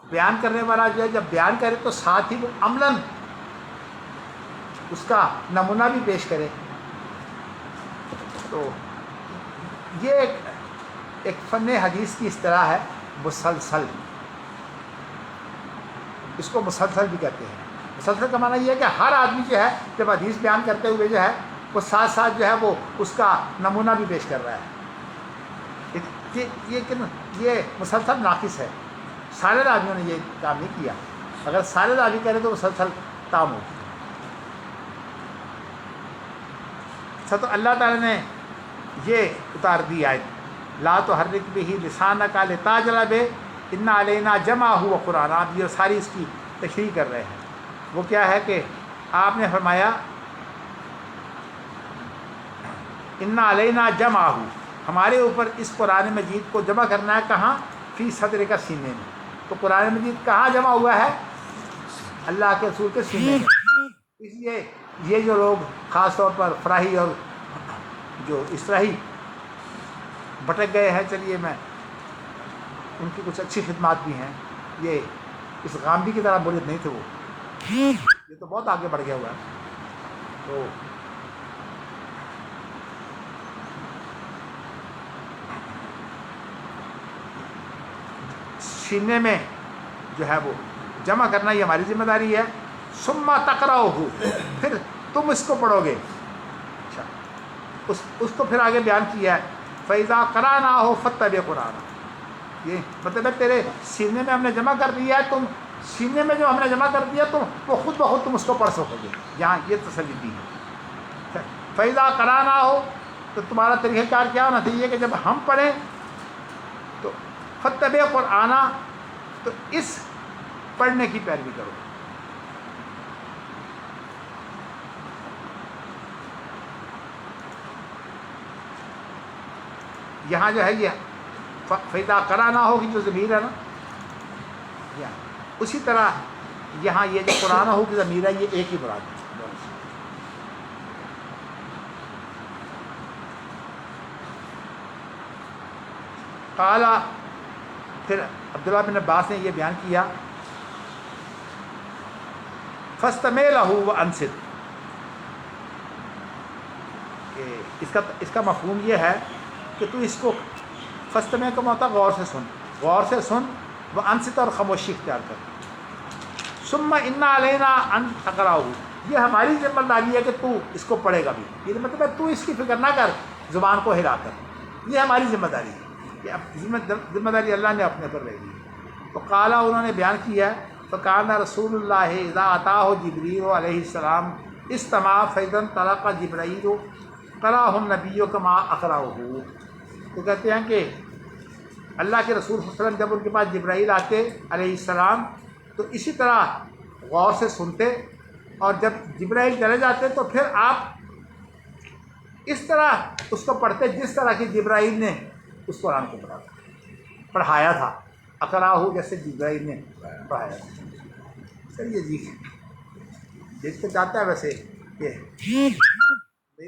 بیان کرنے والا جو ہے جب بیان کرے تو ساتھ ہی وہ عملاً اس کا نمونہ بھی پیش کرے. تو یہ ایک فن حدیث کی اصطلاح ہے مسلسل، اس کو مسلسل بھی کہتے ہیں. مسلسل کا معنی یہ ہے کہ ہر آدمی جو ہے جب حدیث بیان کرتے ہوئے جو ہے وہ ساتھ ساتھ جو ہے وہ اس کا نمونہ بھی پیش کر رہا ہے. یہ مسلسل ناقص ہے، سارے راویوں نے یہ کام نہیں کیا. اگر سارے راوی کریں تو مسلسل تام ہوگی. تو اللہ تعالیٰ نے یہ اتار دی آیت لا تحرک بہ لسانک لتعجل بہ ان علینا جمعہ و قرآن. آپ یہ ساری اس کی تشریح کر رہے ہیں. وہ کیا ہے کہ آپ نے فرمایا ان علینا جمعہ، ہمارے اوپر اس قرآن مجید کو جمع کرنا ہے. کہاں؟ فی صدر کا سینے میں. تو قرآن مجید کہاں جمع ہوا ہے؟ اللہ کے رسول کے سینے میں. اس لیے یہ جو لوگ خاص طور پر فراہی اور جو اسرائیل بھٹک گئے ہیں، چلیے میں ان کی کچھ اچھی خدمات بھی ہیں. یہ اس غامدی کی طرح بولت نہیں تھے، وہ یہ تو بہت آگے بڑھ گیا ہوا ہے. تو سینے میں جو ہے وہ جمع کرنا یہ ہماری ذمہ داری ہے. ثم تقرؤہ، پھر تم اس کو پڑھو گے. اچھا، اس کو پھر آگے بیان کیا ہے فَإِذَا قَرَأْنَاهُ فَاتَّبِعْ قُرْآنَهُ. یہ مطلب ہے تیرے سینے میں ہم نے جمع کر دیا ہے، تم سینے میں جو ہم نے جمع کر دیا تو وہ خود بخود تم اس کو پڑھ سکو گے. یہاں یہ تسلی دی ہے. فَإِذَا قَرَأْنَاهُ، تو تمہارا طریقہ کار کیا ہونا چاہیے کہ جب ہم پڑھیں تو فَاتَّبِعْ قُرْآنَهُ، تو اس پڑھنے کی پیروی کرو. یہاں جو ہے یہ فَإِذَا قَرَأْنَاهُ کی جو ضمیر ہے نا، اسی طرح یہاں یہ جو قرآنہ کی ضمیر ہے یہ ایک ہی مراد ہے. قال، پھر عبداللہ بن عباس نے یہ بیان کیا فَاسْتَمِعْ لَهُ وَأَنصِتْ، کہ اس کا مفہوم یہ ہے کہ تو اس کو فَاسْتَمِعْ کا مطلب غور سے سن وَأَنصِتْ، اور خاموشی اختیار کر. ثُمَّ إِنَّ عَلَيْنَا أَن تَقْرَأَهُ، یہ ہماری ذمہ داری ہے کہ تو اس کو پڑھے گا بھی. یہ مطلب ہے تو اس کی فکر نہ کر، زبان کو ہلا کر. یہ ہماری ذمہ داری ہے. کہ اب ذمہ داری اللہ نے اپنے پر لے لی. تو قال، انہوں نے بیان کیا فَكَانَ رسول اللہ اذا أَتَاهُ جبريل علیہ السلام استمع فإذا انطلق جبرائیل قرأه النبی كما أقرأه. تو کہتے ہیں کہ اللہ کے رسول صلی اللہ علیہ وسلم جب ان کے پاس جبرائیل آتے علیہ السلام تو اسی طرح غور سے سنتے، اور جب جبرائیل چلے جاتے تو پھر آپ اس طرح اس کو پڑھتے جس طرح کہ جبرائیل نے اس قرآن کو پڑھایا تھا. اقرأہ جیسے جبرائیل نے پڑھایا تھا. چلیے جی، دیکھتے جاتا ہے ویسے کہ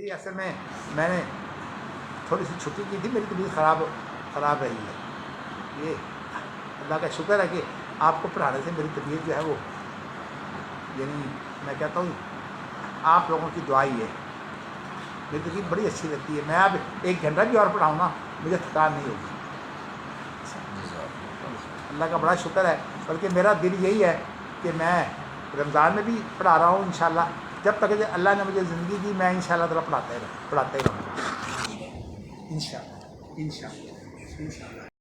یہی اصل میں نے تھوڑی سی چھٹی کی تھی، میری طبیعت خراب رہی ہے. یہ اللہ کا شکر ہے کہ آپ کو پڑھانے سے میری طبیعت جو ہے وہ، یعنی میں کہتا ہوں آپ لوگوں کی دعا ہی ہے، میری طبیعت بڑی اچھی رہتی ہے. میں اب 1 گھنٹہ بھی اور پڑھاؤں نا مجھے تھکان نہیں ہوگی. اللہ کا بڑا شکر ہے. بلکہ میرا دل یہی ہے کہ میں رمضان میں بھی پڑھا رہا ہوں انشاءاللہ. جب تک کہ اللہ نے مجھے زندگی دی میں انشاءاللہ تعالیٰ پڑھاتا ہی رہوں گا انشاءاللہ.